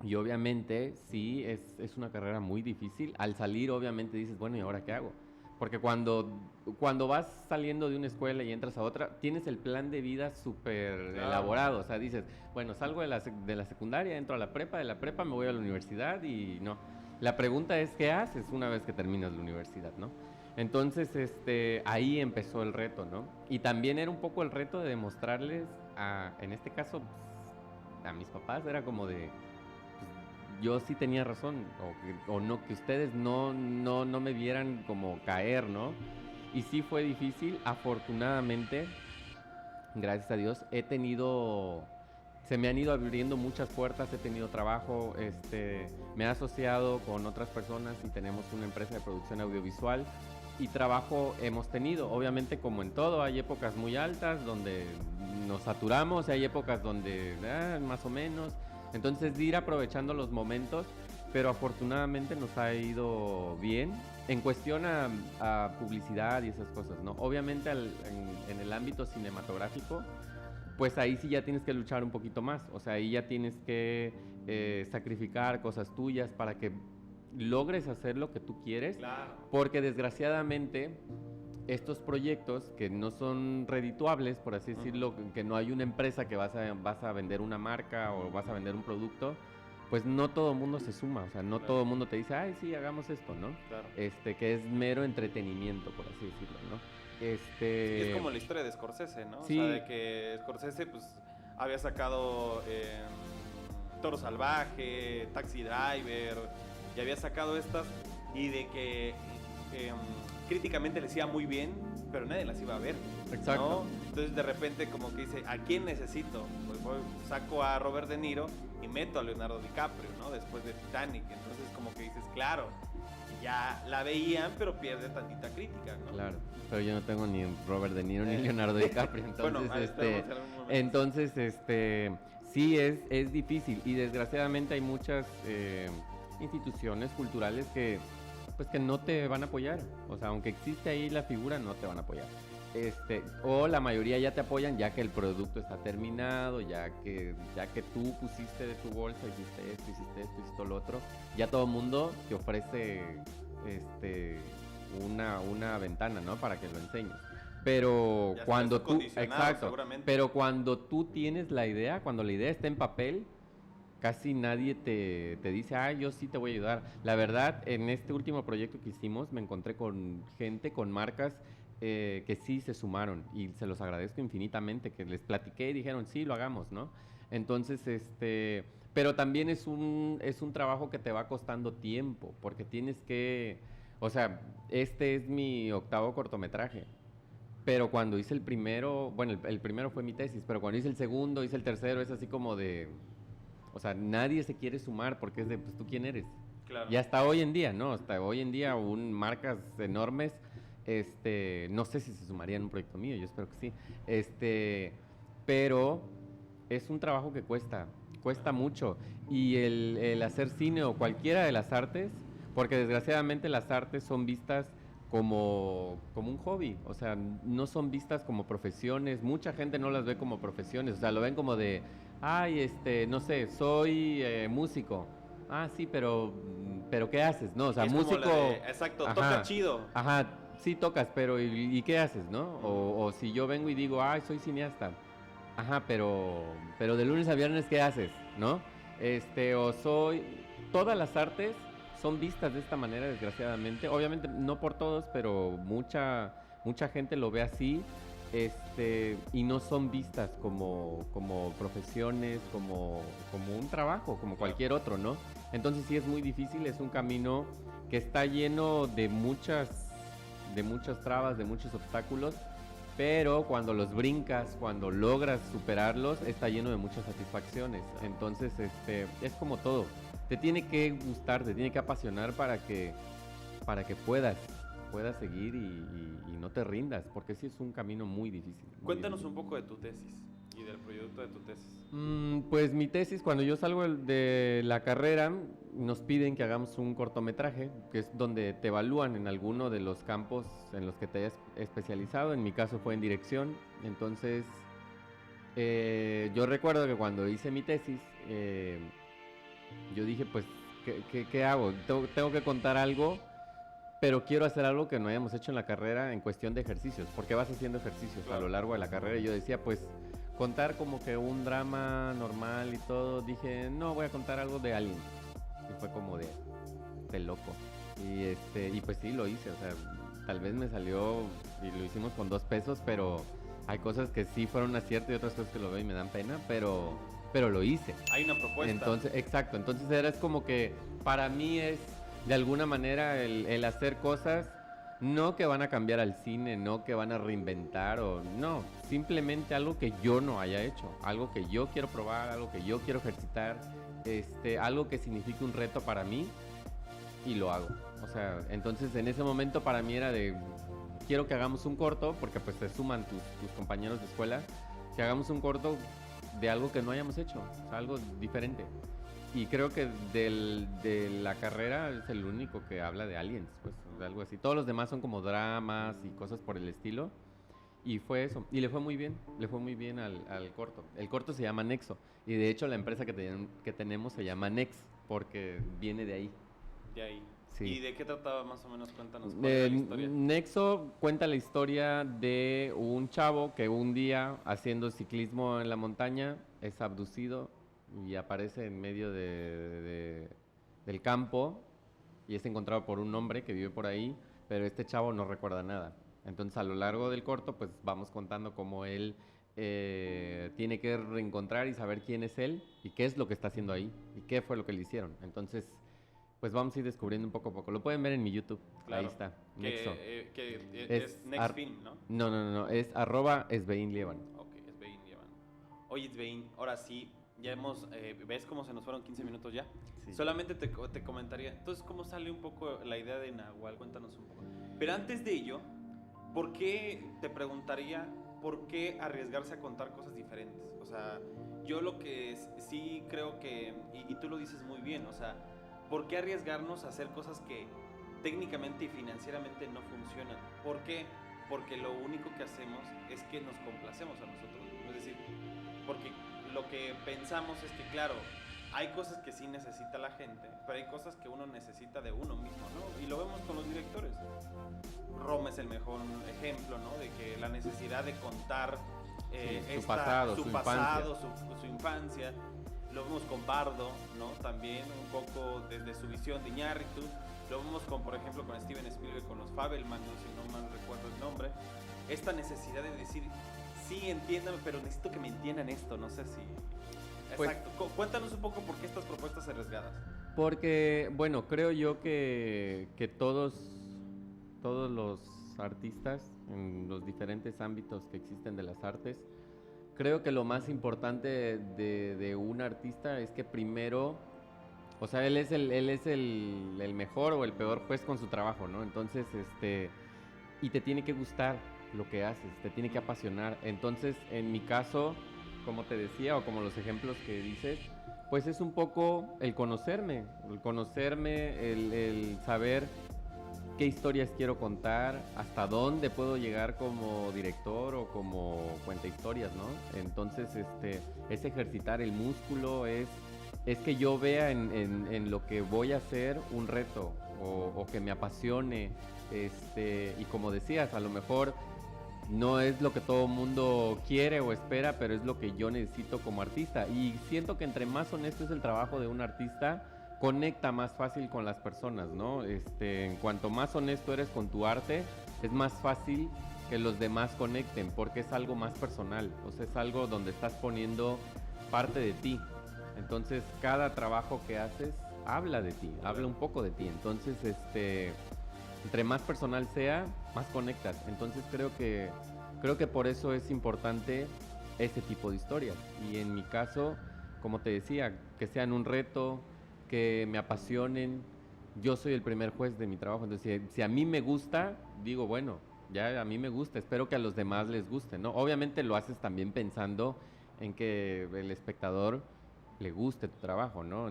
y obviamente sí, es una carrera muy difícil. Al salir, obviamente dices, bueno, ¿y ahora qué hago? Porque cuando vas saliendo de una escuela y entras a otra, tienes el plan de vida súper elaborado. O sea, dices, bueno, salgo de la secundaria, entro a la prepa, de la prepa me voy a la universidad y no. La pregunta es, ¿qué haces una vez que terminas la universidad, no? Entonces, ahí empezó el reto, ¿no? Y también era un poco el reto de demostrarles, en este caso, a mis papás, era como de... yo sí tenía razón, o no, que ustedes no me vieran como caer, ¿no? Y sí fue difícil. Afortunadamente, gracias a Dios, se me han ido abriendo muchas puertas, he tenido trabajo, me he asociado con otras personas y tenemos una empresa de producción audiovisual, y trabajo hemos tenido. Obviamente, como en todo, hay épocas muy altas donde nos saturamos, y hay épocas donde más o menos. Entonces, ir aprovechando los momentos, pero afortunadamente nos ha ido bien en cuestión a publicidad y esas cosas, ¿no? Obviamente en el ámbito cinematográfico, pues ahí sí ya tienes que luchar un poquito más. O sea, ahí ya tienes que sacrificar cosas tuyas para que logres hacer lo que tú quieres. Claro. Porque desgraciadamente estos proyectos que no son redituables, por así decirlo, que no hay una empresa que vas a vender una marca o vas a vender un producto, pues no todo el mundo se suma. O sea, no todo el mundo te dice, ay, sí, hagamos esto, ¿no? Claro. Que es mero entretenimiento, por así decirlo, ¿no? Y es como la historia de Scorsese, ¿no? Sí. O sea, de que Scorsese, pues, había sacado Toro Salvaje, Taxi Driver, y había sacado estas, y de que críticamente les iba muy bien, pero nadie las iba a ver. Exacto. ¿No? Entonces de repente como que dice, ¿a quién necesito? Pues saco a Robert De Niro y meto a Leonardo DiCaprio, ¿no? Después de Titanic. Entonces como que dices, claro, ya la veían, pero pierde tantita crítica, ¿no? Claro, pero yo no tengo ni Robert De Niro ni Leonardo DiCaprio, entonces, Bueno, esperemos en algún momento. entonces, sí es difícil y desgraciadamente hay muchas instituciones culturales que, pues, que no te van a apoyar, o sea, aunque existe ahí la figura, no te van a apoyar. O la mayoría ya te apoyan ya que el producto está terminado, ya que tú pusiste de tu bolsa, hiciste esto, lo otro, ya todo el mundo te ofrece una ventana, ¿no? Para que lo enseñes. Pero Ya cuando está tú, condicionado, exacto, seguramente. pero cuando tú tienes la idea, cuando la idea está en papel, casi nadie te dice, yo sí te voy a ayudar. La verdad, en este último proyecto que hicimos, me encontré con gente, con marcas que sí se sumaron y se los agradezco infinitamente, que les platiqué y dijeron, sí, lo hagamos, ¿no? Entonces, pero también es un trabajo que te va costando tiempo, porque tienes que, o sea, este es mi 8º cortometraje. Pero cuando hice el primero, bueno, el primero fue mi tesis, pero cuando hice el segundo, hice el tercero, es así como de, o sea, nadie se quiere sumar porque es de, pues, ¿tú quién eres? Claro. Y hasta hoy en día, ¿no? Hasta hoy en día, marcas enormes, no sé si se sumarían a un proyecto mío, yo espero que sí. Pero es un trabajo que cuesta mucho. Y el hacer cine o cualquiera de las artes, porque desgraciadamente las artes son vistas como un hobby, o sea, no son vistas como profesiones, mucha gente no las ve como profesiones, o sea, lo ven como de, no sé, soy músico. Sí, pero ¿qué haces? No, o sea, Es como músico. la de, exacto, Ajá, toca chido. Ajá, sí tocas, pero ¿y qué haces, no? O si yo vengo y digo, soy cineasta. Ajá, pero de lunes a viernes, ¿qué haces? ¿No? O soy. Todas las artes son vistas de esta manera, desgraciadamente. Obviamente, no por todos, pero mucha gente lo ve así. Y no son vistas como profesiones, como un trabajo, como cualquier otro, ¿no? Entonces sí es muy difícil, es un camino que está lleno de muchas trabas, de muchos obstáculos, pero cuando los brincas, cuando logras superarlos, está lleno de muchas satisfacciones. Entonces, es como todo. Te tiene que gustar, te tiene que apasionar para que puedas seguir y no te rindas, porque sí es un camino muy difícil. Cuéntanos un poco de tu tesis y del proyecto de tu tesis. Pues mi tesis, cuando yo salgo de la carrera, nos piden que hagamos un cortometraje, que es donde te evalúan en alguno de los campos en los que te hayas especializado. En mi caso fue en dirección. Entonces, yo recuerdo que cuando hice mi tesis, yo dije, pues, ¿qué hago? Tengo que contar algo, pero quiero hacer algo que no hayamos hecho en la carrera en cuestión de ejercicios, porque vas haciendo ejercicios a lo largo de la carrera. Y yo decía, pues, contar como que un drama normal y todo, dije, no, voy a contar algo de Alien. Y fue como de loco. Y pues sí, lo hice, o sea, tal vez me salió y lo hicimos con 2 pesos, pero hay cosas que sí fueron un acierto y otras cosas que lo veo y me dan pena, pero lo hice. Hay una propuesta. Entonces, exacto, entonces es como que para mí es de alguna manera el hacer cosas no que van a cambiar al cine, no que van a reinventar no, simplemente algo que yo no haya hecho, algo que yo quiero probar, algo que yo quiero ejercitar, algo que signifique un reto para mí y lo hago. O sea, entonces en ese momento para mí era de, quiero que hagamos un corto, porque pues se suman tus compañeros de escuela, que hagamos un corto de algo que no hayamos hecho, o sea, algo diferente. Y creo que de la carrera es el único que habla de aliens, pues, de algo así. Todos los demás son como dramas y cosas por el estilo. Y fue eso. Y le fue muy bien al corto. El corto se llama Nexo. Y de hecho la empresa que tenemos se llama Nex, porque viene de ahí. De ahí. Sí. ¿Y de qué trataba más o menos? Cuéntanos cuál era la historia. Nexo cuenta la historia de un chavo que un día, haciendo ciclismo en la montaña, es abducido y aparece en medio del campo y es encontrado por un hombre que vive por ahí, pero este chavo no recuerda nada. Entonces a lo largo del corto pues vamos contando cómo él tiene que reencontrar y saber quién es él y qué es lo que está haciendo ahí y qué fue lo que le hicieron. Entonces pues vamos a ir descubriendo un poco a poco. Lo pueden ver en mi YouTube, Claro. ahí está, Nexo. Que Es es Next Film, ¿no? No, es @esbeinlievan. Ok, Svein Llevan. Oye, Svein, ahora sí, Ya hemos, ¿ves cómo se nos fueron 15 minutos ya? Sí. Solamente te comentaría, entonces, ¿cómo sale un poco la idea de Nahual? Cuéntanos un poco. Pero antes de ello, ¿por qué, te preguntaría, por qué arriesgarse a contar cosas diferentes? O sea, yo lo que sí creo que, y tú lo dices muy bien, o sea, ¿por qué arriesgarnos a hacer cosas que técnicamente y financieramente no funcionan? ¿Por qué? Porque lo único que hacemos es que nos complacemos a nosotros mismos. Es decir, porque lo que pensamos es que, claro, hay cosas que sí necesita la gente, pero hay cosas que uno necesita de uno mismo, ¿no? Y lo vemos con los directores. Roma es el mejor ejemplo, ¿no? De que la necesidad de contar su pasado, su infancia. Lo vemos con Bardo, ¿no? También un poco desde su visión de Iñárritu. Lo vemos con, por ejemplo, con Steven Spielberg, con los Fabelman, ¿no? Si no mal recuerdo el nombre. Esta necesidad de decir, sí, entiéndame, pero necesito que me entiendan esto, no sé si... Pues, exacto. Cuéntanos un poco por qué estas propuestas arriesgadas. Porque, bueno, creo yo que todos los artistas en los diferentes ámbitos que existen de las artes, creo que lo más importante de un artista es que primero, o sea, él es el mejor o el peor juez con su trabajo, ¿no? Entonces, y te tiene que gustar lo que haces, te tiene que apasionar. Entonces, en mi caso, como te decía, o como los ejemplos que dices, pues es un poco el conocerme, el saber qué historias quiero contar, hasta dónde puedo llegar como director o como cuentahistorias, ¿no? Entonces, es ejercitar el músculo, es que yo vea en lo que voy a hacer un reto o que me apasione, y como decías, a lo mejor no es lo que todo el mundo quiere o espera, pero es lo que yo necesito como artista. Y siento que entre más honesto es el trabajo de un artista, conecta más fácil con las personas, ¿no? En cuanto más honesto eres con tu arte, es más fácil que los demás conecten, porque es algo más personal, o sea, es algo donde estás poniendo parte de ti. Entonces, cada trabajo que haces habla de ti, habla un poco de ti. Entonces, entre más personal sea, más conectas. Entonces, creo que por eso es importante ese tipo de historias. Y en mi caso, como te decía, que sean un reto, que me apasionen. Yo soy el primer juez de mi trabajo, entonces si a mí me gusta, digo, bueno, ya a mí me gusta, espero que a los demás les guste, ¿no? Obviamente lo haces también pensando en que el espectador le guste tu trabajo, ¿no?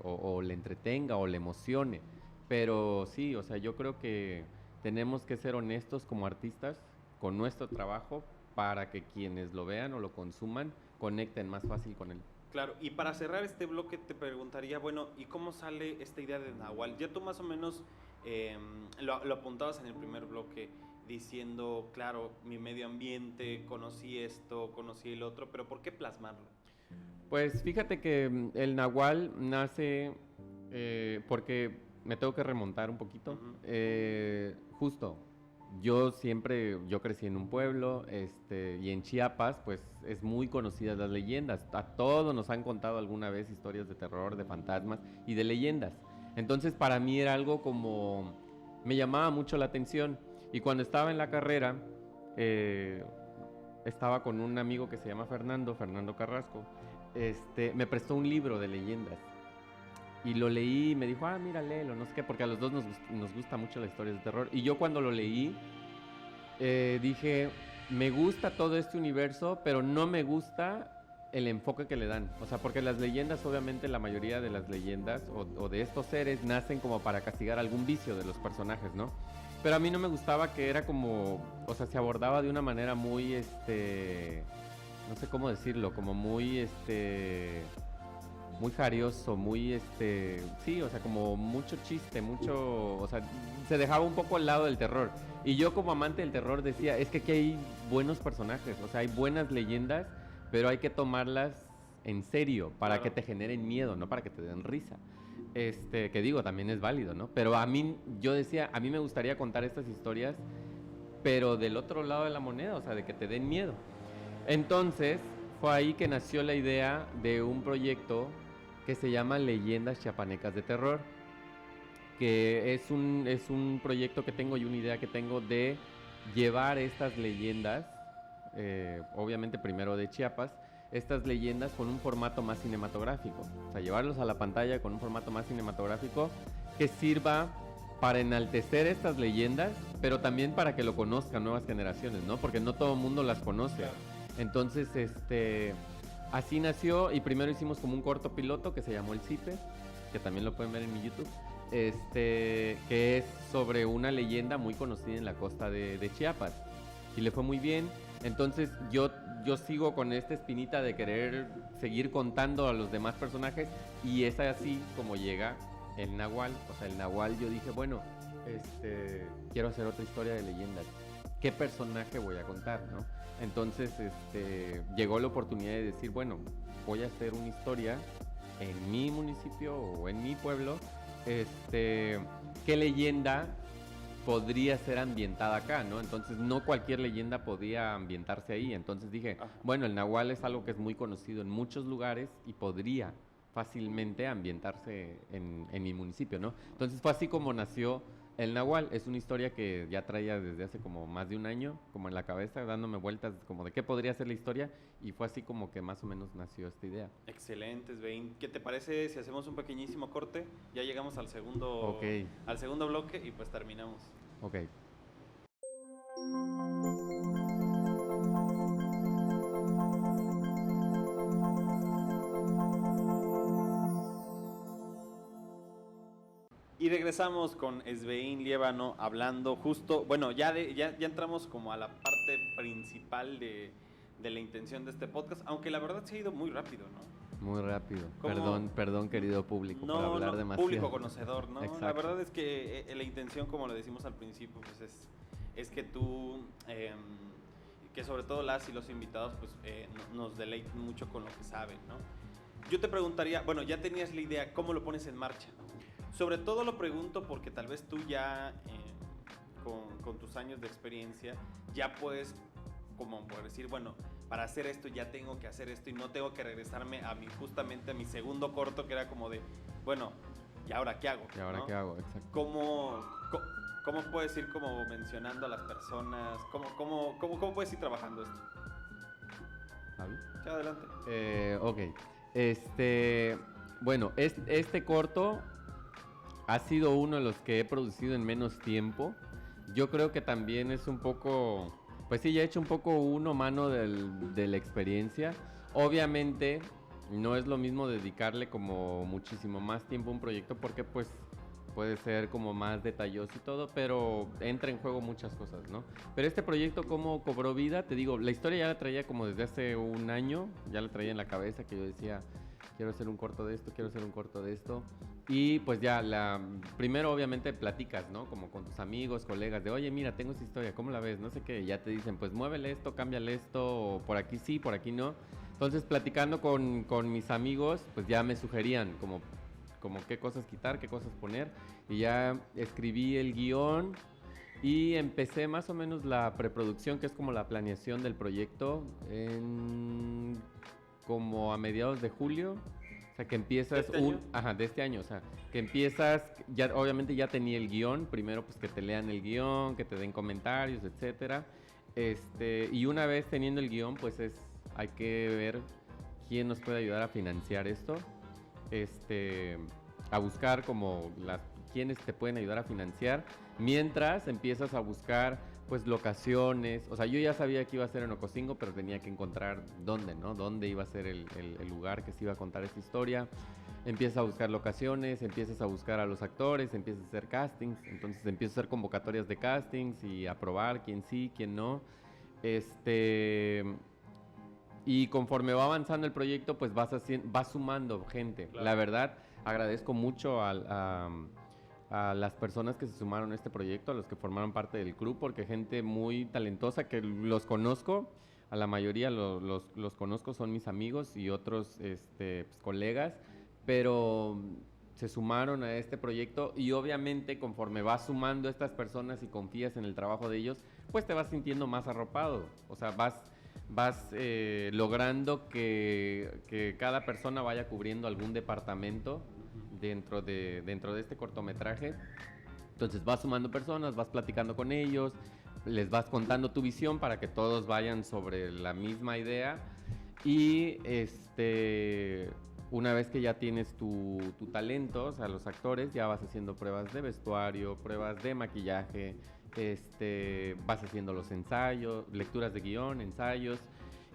O le entretenga o le emocione. Pero sí, o sea, yo creo que tenemos que ser honestos como artistas con nuestro trabajo para que quienes lo vean o lo consuman conecten más fácil con él. Claro, y para cerrar este bloque te preguntaría, bueno, ¿y cómo sale esta idea de Nahual? Ya tú más o menos lo apuntabas en el primer bloque diciendo, claro, mi medio ambiente, conocí esto, conocí el otro, pero ¿por qué plasmarlo? Pues fíjate que el Nahual nace porque me tengo que remontar un poquito. Justo, yo crecí en un pueblo, y en Chiapas, pues es muy conocidas las leyendas. A todos nos han contado alguna vez historias de terror, de fantasmas y de leyendas. Entonces para mí era algo como, me llamaba mucho la atención. Y cuando estaba en la carrera, estaba con un amigo que se llama Fernando Carrasco. Me prestó un libro de leyendas. Y lo leí y me dijo, mira, léelo, no sé qué, porque a los dos nos gusta mucho las historias de terror. Y yo cuando lo leí, dije, me gusta todo este universo, pero no me gusta el enfoque que le dan. O sea, porque las leyendas, obviamente la mayoría de las leyendas o de estos seres nacen como para castigar algún vicio de los personajes, ¿no? Pero a mí no me gustaba que era como, o sea, se abordaba de una manera muy, no sé cómo decirlo, como muy, muy jarioso, muy, sí, o sea, como mucho chiste, o sea, se dejaba un poco al lado del terror. Y yo como amante del terror decía, es que aquí hay buenos personajes, o sea, hay buenas leyendas, pero hay que tomarlas en serio para Claro. que te generen miedo, no para que te den risa. Que digo, también es válido, ¿no? Pero yo decía, a mí me gustaría contar estas historias, pero del otro lado de la moneda, o sea, de que te den miedo. Entonces, fue ahí que nació la idea de un proyecto que se llama Leyendas Chiapanecas de Terror, que es un proyecto que tengo y una idea que tengo de llevar estas leyendas, obviamente primero de Chiapas, estas leyendas con un formato más cinematográfico. O sea, llevarlos a la pantalla con un formato más cinematográfico que sirva para enaltecer estas leyendas, pero también para que lo conozcan nuevas generaciones, ¿no? Porque no todo el mundo las conoce. Claro. Entonces, así nació, y primero hicimos como un corto piloto que se llamó El Cipe, que también lo pueden ver en mi YouTube, que es sobre una leyenda muy conocida en la costa de Chiapas. Y le fue muy bien. Entonces yo sigo con esta espinita de querer seguir contando a los demás personajes, y es así como llega el Nahual. O sea, el Nahual, yo dije, bueno, quiero hacer otra historia de leyendas. ¿Qué personaje voy a contar, no? Entonces, llegó la oportunidad de decir, bueno, voy a hacer una historia en mi municipio o en mi pueblo. ¿Qué leyenda podría ser ambientada acá, no? Entonces, no cualquier leyenda podía ambientarse ahí. Entonces dije, bueno, el Nahual es algo que es muy conocido en muchos lugares y podría fácilmente ambientarse en mi municipio, ¿no? Entonces fue así como nació el Nahual. Es una historia que ya traía desde hace como más de un año, como en la cabeza, dándome vueltas como de qué podría ser la historia, y fue así como que más o menos nació esta idea. Excelente, Svein. ¿Qué te parece si hacemos un pequeñísimo corte? Ya llegamos al segundo, Ok. al segundo bloque y pues terminamos. Ok. Y regresamos con Svein Liévano hablando justo, bueno, ya entramos como a la parte principal de la intención de este podcast, aunque la verdad se ha ido muy rápido, ¿no? Muy rápido. Como- Perdón, querido público, por hablar demasiado. público conocedor, ¿no? Exacto. La verdad es que la intención, como lo decimos al principio, pues es que tú, que sobre todo las y los invitados, pues nos deleiten mucho con lo que saben, ¿no? Yo te preguntaría, bueno, ya tenías la idea, ¿cómo lo pones en marcha? Sobre todo lo pregunto porque tal vez tú ya, con tus años de experiencia, ya puedes, como por decir, bueno, para hacer esto ya tengo que hacer esto y no tengo que regresarme justamente a mi segundo corto, que era como de, bueno, ¿y ahora qué hago? ¿Y ahora ¿no? qué hago? Exacto. ¿Cómo puedes ir como mencionando a las personas? ¿Cómo puedes ir trabajando esto? ¿Javi? Sí, adelante. Ok. Bueno, este corto ha sido uno de los que he producido en menos tiempo. Yo creo que también es un poco, pues sí, ya he hecho un poco uno mano de la experiencia. Obviamente no es lo mismo dedicarle como muchísimo más tiempo a un proyecto, porque pues puede ser como más detalloso y todo, pero entra en juego muchas cosas, ¿no? Pero este proyecto, ¿cómo cobró vida? Te digo, la historia ya la traía como desde hace un año, ya la traía en la cabeza, que yo decía, quiero hacer un corto de esto, quiero hacer un corto de esto. Y pues ya, primero obviamente platicas, ¿no? Como con tus amigos, colegas, de, oye, mira, tengo esta historia, ¿cómo la ves? No sé qué, ya te dicen, pues muévele esto, cámbiale esto, o por aquí sí, por aquí no. Entonces, platicando con mis amigos, pues ya me sugerían como qué cosas quitar, qué cosas poner. Y ya escribí el guión y empecé más o menos la preproducción, que es como la planeación del proyecto, como a mediados de julio. O sea, que empiezas ¿De este año, o sea, que empiezas, ya obviamente ya tenía el guión, primero pues que te lean el guión, que te den comentarios, etcétera. Y una vez teniendo el guión, pues hay que ver quién nos puede ayudar a financiar esto. A buscar como quienes te pueden ayudar a financiar, mientras empiezas a buscar pues locaciones. O sea, yo ya sabía que iba a ser en Ocosingo, pero tenía que encontrar dónde, ¿no? Dónde iba a ser el lugar que se iba a contar esta historia. Empiezas a buscar locaciones, empiezas a buscar a los actores, empiezas a hacer castings. Entonces empiezas a hacer convocatorias de castings y a probar quién sí, quién no. Y conforme va avanzando el proyecto, pues vas sumando gente. Claro. La verdad, agradezco mucho a las personas que se sumaron a este proyecto, a los que formaron parte del crew, porque gente muy talentosa que los conozco, a la mayoría los conozco, son mis amigos y otros pues, colegas, pero se sumaron a este proyecto, y obviamente conforme vas sumando a estas personas y confías en el trabajo de ellos, pues te vas sintiendo más arropado. O sea, vas logrando que cada persona vaya cubriendo algún departamento dentro de este cortometraje. Entonces vas sumando personas, vas platicando con ellos, les vas contando tu visión para que todos vayan sobre la misma idea. Y una vez que ya tienes tu talento, o sea, los actores, ya vas haciendo pruebas de vestuario, pruebas de maquillaje, vas haciendo los ensayos, lecturas de guión, ensayos.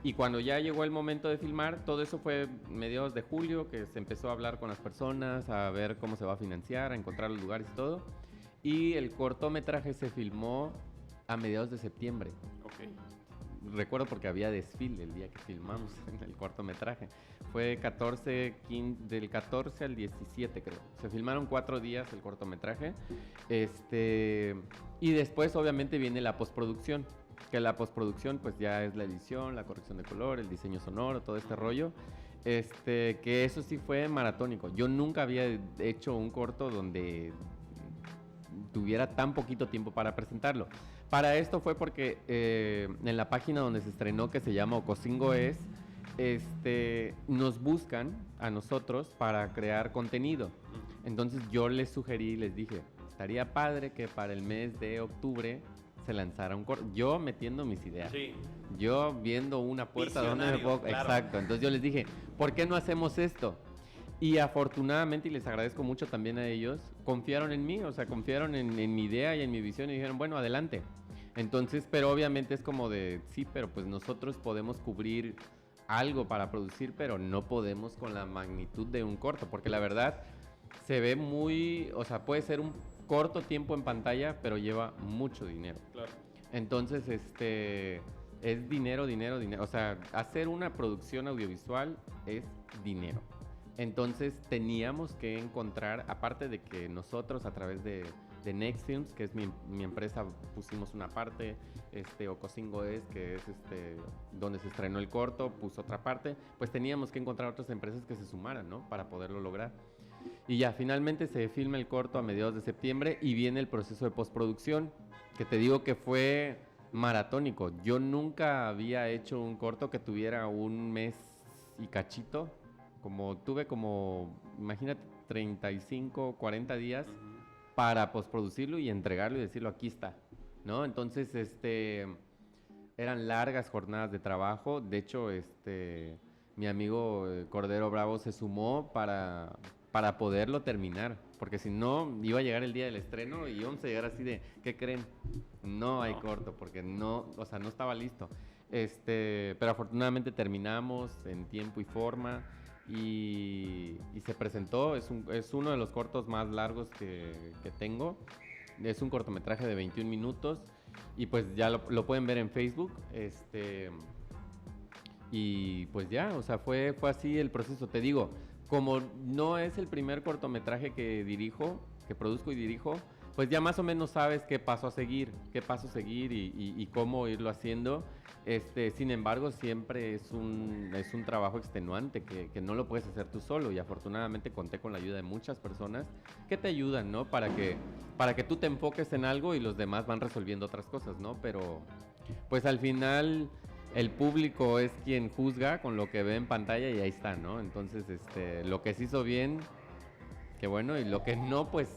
Y cuando ya llegó el momento de filmar, todo eso fue mediados de julio, que se empezó a hablar con las personas, a ver cómo se va a financiar, a encontrar los lugares y todo. Y el cortometraje se filmó a mediados de septiembre. Ok. Recuerdo porque había desfile el día que filmamos en el cortometraje. Fue del 14 al 17, creo. Se filmaron 4 días el cortometraje. Y después, obviamente, viene la postproducción. Que la postproducción, pues ya es la edición, la corrección de color, el diseño sonoro, todo este rollo. Que eso sí fue maratónico. Yo nunca había hecho un corto donde tuviera tan poquito tiempo para presentarlo. Para esto fue porque en la página donde se estrenó, que se llama Ocosingo Es, nos buscan a nosotros para crear contenido. Entonces yo les sugerí, les dije, estaría padre que para el mes de octubre se lanzara un corto. Yo metiendo mis ideas. Sí. Yo viendo una puerta donde me puedo... Claro. Exacto. Entonces yo les dije, ¿por qué no hacemos esto? Y afortunadamente, y les agradezco mucho también a ellos, confiaron en mí, o sea, confiaron en mi idea y en mi visión y dijeron, bueno, adelante. Entonces, pero obviamente es como de, sí, pero pues nosotros podemos cubrir algo para producir, pero no podemos con la magnitud de un corto, porque la verdad se ve muy, o sea, puede ser un corto tiempo en pantalla, pero lleva mucho dinero. Claro. Entonces, es dinero, dinero, dinero. O sea, hacer una producción audiovisual es dinero. Entonces teníamos que encontrar, aparte de que nosotros a través de Next Films, que es mi empresa, pusimos una parte, Ocosingo Es, que es donde se estrenó el corto, puso otra parte, pues teníamos que encontrar otras empresas que se sumaran, ¿no? Para poderlo lograr. Y ya, finalmente se filma el corto a mediados de septiembre y viene el proceso de postproducción, que te digo que fue maratónico. Yo nunca había hecho un corto que tuviera un mes y cachito. Tuve imagínate, 35, 40 días para postproducirlo y entregarlo y decirlo, aquí está, ¿no? Entonces, eran largas jornadas de trabajo. De hecho, mi amigo Cordero Bravo se sumó para poderlo terminar, porque si no, iba a llegar el día del estreno y íbamos a llegar así de, ¿qué creen? No hay corto, porque no, o sea, no estaba listo. Pero afortunadamente terminamos en tiempo y forma. Y se presentó, es uno de los cortos más largos que tengo. Es un cortometraje de 21 minutos y pues ya lo pueden ver en Facebook. Y pues ya, o sea, fue así el proceso. Te digo, como no es el primer cortometraje que produzco y dirijo, pues ya más o menos sabes qué paso seguir y cómo irlo haciendo. Sin embargo, siempre es un trabajo extenuante que no lo puedes hacer tú solo, y afortunadamente conté con la ayuda de muchas personas que te ayudan, ¿no? Para que tú te enfoques en algo y los demás van resolviendo otras cosas, ¿no? Pero pues al final el público es quien juzga con lo que ve en pantalla y ahí está, ¿no? Entonces, lo que se hizo bien, qué bueno, y lo que no, pues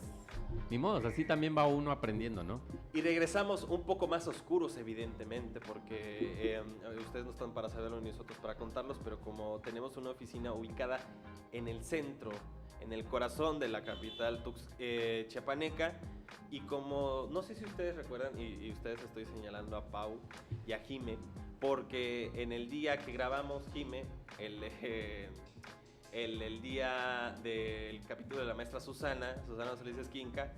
ni modo, así también va uno aprendiendo, ¿no? Y regresamos un poco más oscuros, evidentemente, porque ustedes no están para saberlo ni nosotros para contarlos, pero como tenemos una oficina ubicada en el centro, en el corazón de la capital chiapaneca, y como, no sé si ustedes recuerdan, y ustedes estoy señalando a Pau y a Jime, porque en el día que grabamos, Jime, el día del capítulo de la maestra Susana Solís Esquinca,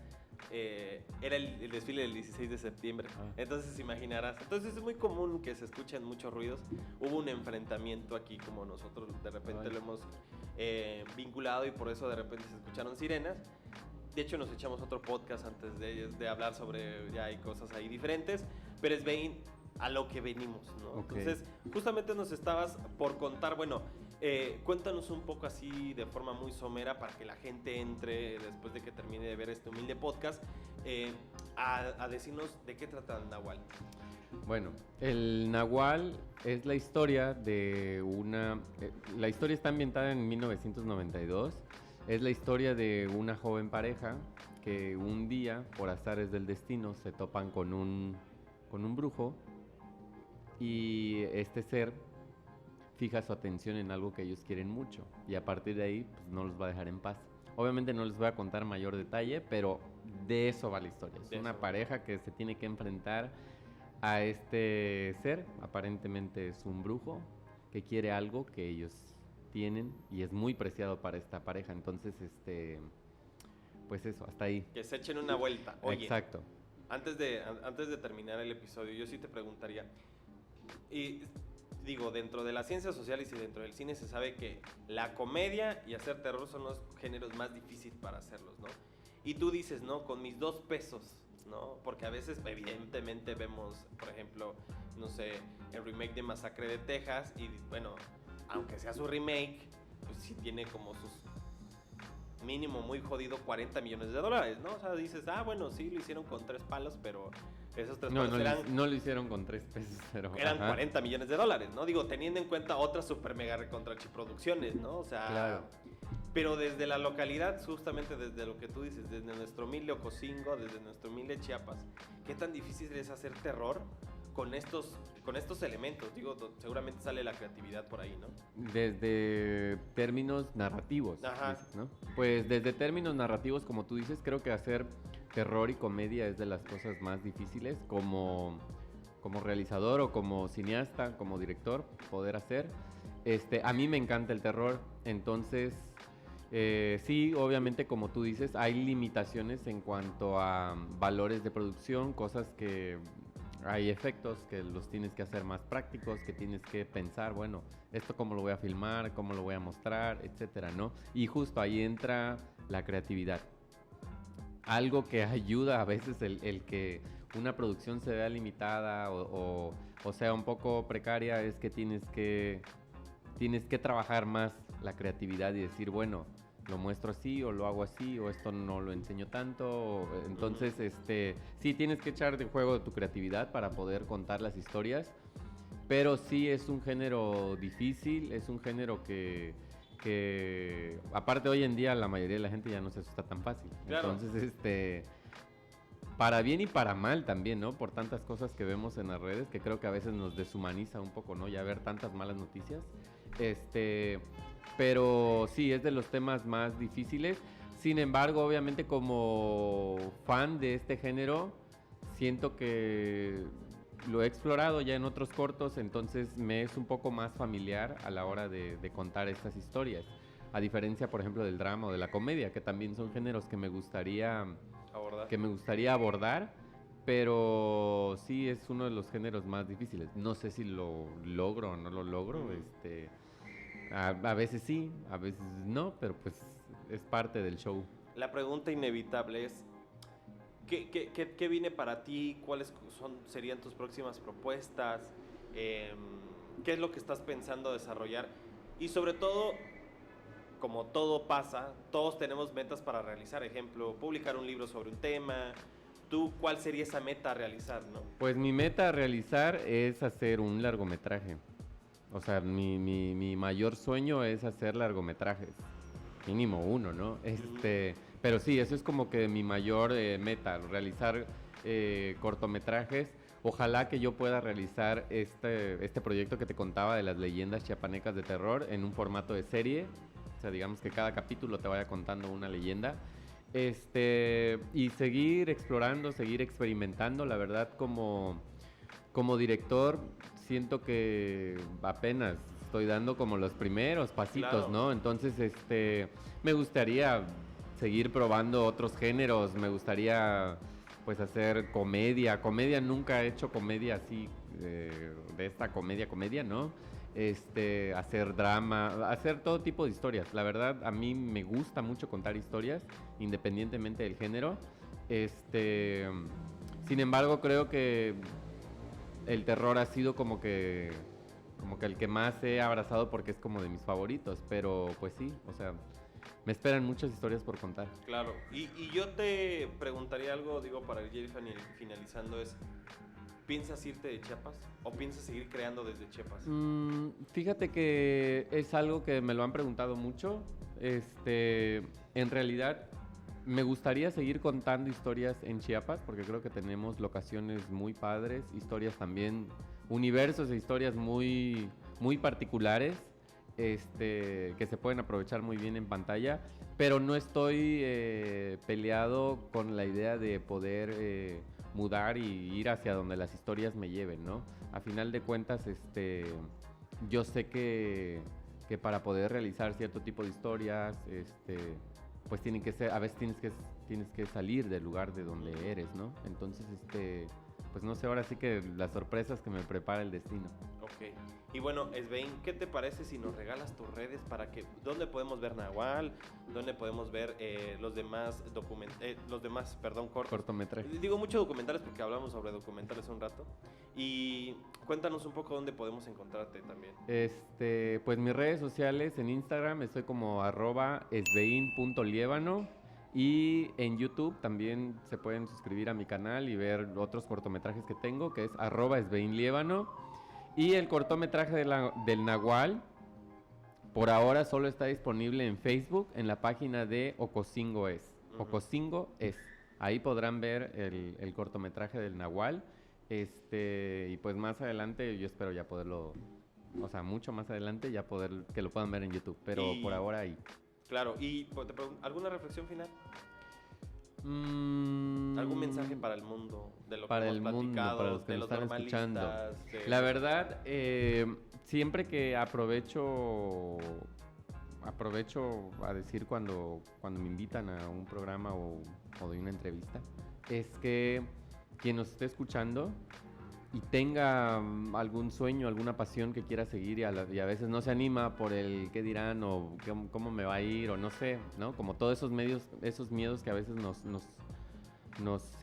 era el desfile del 16 de septiembre. Entonces imaginarás. Entonces es muy común que se escuchen muchos ruidos. Hubo un enfrentamiento aquí, como nosotros de repente lo hemos vinculado, y por eso de repente se escucharon sirenas. De hecho nos echamos otro podcast antes de hablar sobre, ya hay cosas ahí diferentes, pero es a lo que venimos, ¿no? Okay. Entonces justamente nos estabas por contar, bueno, cuéntanos un poco así de forma muy somera para que la gente entre después de que termine de ver este humilde podcast a decirnos de qué trata el Nahual. Bueno, el Nahual es la historia de la historia está ambientada en 1992. Es la historia de una joven pareja que un día, por azares del destino, se topan con un brujo, y este ser fija su atención en algo que ellos quieren mucho y a partir de ahí pues, no los va a dejar en paz. Obviamente no les voy a contar mayor detalle, pero de eso va la historia. Es una pareja que se tiene que enfrentar a este ser, aparentemente es un brujo, que quiere algo que ellos tienen y es muy preciado para esta pareja. Entonces, pues eso, hasta ahí. Que se echen una vuelta. Oye, exacto. Antes de terminar el episodio, yo sí te preguntaría, y digo, dentro de las ciencias sociales y dentro del cine se sabe que la comedia y hacer terror son los géneros más difíciles para hacerlos, ¿no? Y tú dices, ¿no? Con mis 2 pesos, ¿no? Porque a veces, evidentemente, vemos, por ejemplo, no sé, el remake de Masacre de Texas y, bueno, aunque sea su remake, pues sí tiene como sus mínimo muy jodido $40 millones, ¿no? O sea, dices, bueno, sí, lo hicieron con 3 palos, pero esos 3 palos no lo hicieron con 3 pesos, pero... Eran $40 millones, ¿no? Digo, teniendo en cuenta otras super mega recontrachiproducciones, ¿no? O sea... Claro. Pero desde la localidad, justamente desde lo que tú dices, desde nuestro humilde Ocosingo, desde nuestro humilde Chiapas, ¿qué tan difícil es hacer terror con estos elementos? Digo, seguramente sale la creatividad por ahí, ¿no? Desde términos narrativos, dices, ¿no? Pues desde términos narrativos, como tú dices, creo que hacer terror y comedia es de las cosas más difíciles como realizador o como cineasta, como director, poder hacer. A mí me encanta el terror, entonces... sí, obviamente como tú dices, hay limitaciones en cuanto a valores de producción, cosas que hay efectos que los tienes que hacer más prácticos, que tienes que pensar, bueno, esto cómo lo voy a filmar, cómo lo voy a mostrar, etcétera, ¿no? Y justo ahí entra la creatividad. Algo que ayuda a veces el que una producción se vea limitada o sea un poco precaria es que tienes que trabajar más la creatividad y decir, bueno, lo muestro así o lo hago así o esto no lo enseño tanto. Entonces, sí tienes que echar de juego tu creatividad para poder contar las historias, pero sí es un género difícil, es un género que aparte hoy en día la mayoría de la gente ya no se asusta tan fácil. Claro. Entonces, para bien y para mal también, ¿no? Por tantas cosas que vemos en las redes que creo que a veces nos deshumaniza un poco, ¿no? Ya ver tantas malas noticias. Pero sí, es de los temas más difíciles. Sin embargo, obviamente como fan de este género, siento que lo he explorado ya en otros cortos, entonces me es un poco más familiar a la hora de contar estas historias. A diferencia, por ejemplo, del drama o de la comedia, que también son géneros que me gustaría abordar, pero sí es uno de los géneros más difíciles. No sé si lo logro o no lo logro, a veces sí, a veces no, pero pues es parte del show. La pregunta inevitable es, ¿qué viene para ti? ¿Cuáles serían tus próximas propuestas? ¿Qué es lo que estás pensando desarrollar? Y sobre todo, como todo pasa, todos tenemos metas para realizar. Ejemplo, publicar un libro sobre un tema. ¿Tú cuál sería esa meta a realizar, no? Pues mi meta a realizar es hacer un largometraje. O sea, mi mayor sueño es hacer largometrajes. Mínimo uno, ¿no? Pero sí, eso es como que mi mayor meta, realizar cortometrajes. Ojalá que yo pueda realizar este proyecto que te contaba de las leyendas chiapanecas de terror en un formato de serie. O sea, digamos que cada capítulo te vaya contando una leyenda. Y seguir explorando, seguir experimentando. La verdad, como director, siento que apenas estoy dando como los primeros pasitos, claro, ¿no? Entonces, me gustaría seguir probando otros géneros, me gustaría, pues, hacer comedia. Comedia, nunca he hecho comedia así, de esta comedia, ¿no? Hacer drama, hacer todo tipo de historias. La verdad, a mí me gusta mucho contar historias, independientemente del género. Sin embargo, creo que el terror ha sido como que el que más he abrazado porque es como de mis favoritos, pero pues sí, o sea, me esperan muchas historias por contar. Claro, y yo te preguntaría algo, digo, para ir finalizando, ¿piensas irte de Chiapas o piensas seguir creando desde Chiapas? Fíjate que es algo que me lo han preguntado mucho. En realidad me gustaría seguir contando historias en Chiapas porque creo que tenemos locaciones muy padres, historias también universos e historias muy, muy particulares, que se pueden aprovechar muy bien en pantalla, pero no estoy peleado con la idea de poder mudar y ir hacia donde las historias me lleven, ¿no? A final de cuentas, yo sé que para poder realizar cierto tipo de historias, pues tienen que ser, a veces tienes que salir del lugar de donde eres, ¿no? Entonces, pues no sé, ahora sí que las sorpresas que me prepara el destino. Ok. Y bueno, Svein, ¿qué te parece si nos regalas tus redes para que, dónde podemos ver Nahual, dónde podemos ver los demás cortos? Cortometrajes. Digo mucho documentales porque hablamos sobre documentales un rato. Y cuéntanos un poco dónde podemos encontrarte también. Pues mis redes sociales, en Instagram estoy como @svein.liebano. Y en YouTube también se pueden suscribir a mi canal y ver otros cortometrajes que tengo, que es @sveinliebano. Y el cortometraje del Nahual, por ahora solo está disponible en Facebook, en la página de Ocosingo Es. Ocosingo Es. Ahí podrán ver el cortometraje del Nahual. Y pues más adelante yo espero ya poderlo, o sea, mucho más adelante ya poder que lo puedan ver en YouTube, pero por ahora ahí. Claro, y pues, te pregunto, ¿alguna reflexión final? ¿Algún mensaje para el mundo de lo para que el hemos mundo, platicado, para los que de nos los están escuchando? normalistas? La verdad, siempre que aprovecho a decir cuando me invitan a un programa o doy una entrevista, es que quien nos esté escuchando y tenga algún sueño, alguna pasión que quiera seguir y a veces no se anima por el qué dirán o cómo me va a ir o no sé, ¿no? Como todos esos miedos que a veces nos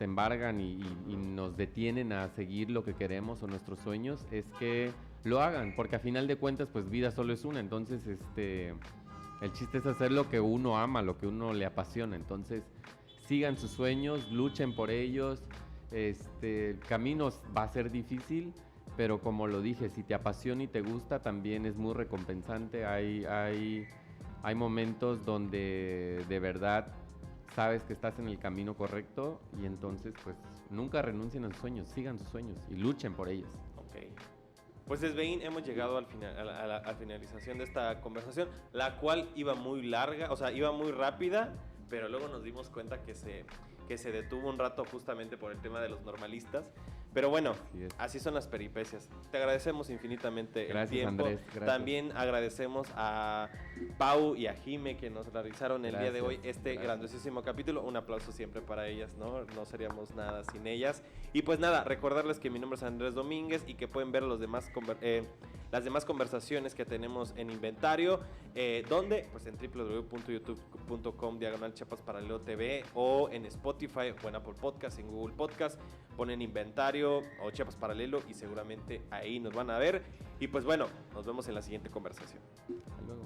embargan y nos detienen a seguir lo que queremos o nuestros sueños, es que lo hagan, porque a final de cuentas pues vida solo es una, entonces el chiste es hacer lo que uno ama, lo que uno le apasiona, entonces sigan sus sueños, luchen por ellos. El camino va a ser difícil, pero como lo dije, si te apasiona y te gusta, también es muy recompensante. Hay momentos donde de verdad sabes que estás en el camino correcto y entonces pues nunca renuncien a sus sueños, sigan sus sueños y luchen por ellos. Ok. Pues Svein, hemos llegado al final, a la finalización de esta conversación, la cual iba muy larga, o sea, iba muy rápida, pero luego nos dimos cuenta que se detuvo un rato justamente por el tema de los normalistas. Pero bueno, así son las peripecias. Te agradecemos infinitamente el tiempo. Andrés, gracias. También agradecemos a Pau y a Jime que nos realizaron el día de hoy grandiosísimo capítulo. Un aplauso siempre para ellas, ¿no? No seríamos nada sin ellas. Y pues nada, recordarles que mi nombre es Andrés Domínguez y que pueden ver las demás conversaciones que tenemos en Inventario. ¿Dónde? Pues en www.youtube.com/Chiapas Paralelo o en Spotify o en Apple Podcast, en Google Podcast. Ponen Inventario o Chiapas Paralelo y seguramente ahí nos van a ver. Y pues bueno, nos vemos en la siguiente conversación. Hasta luego.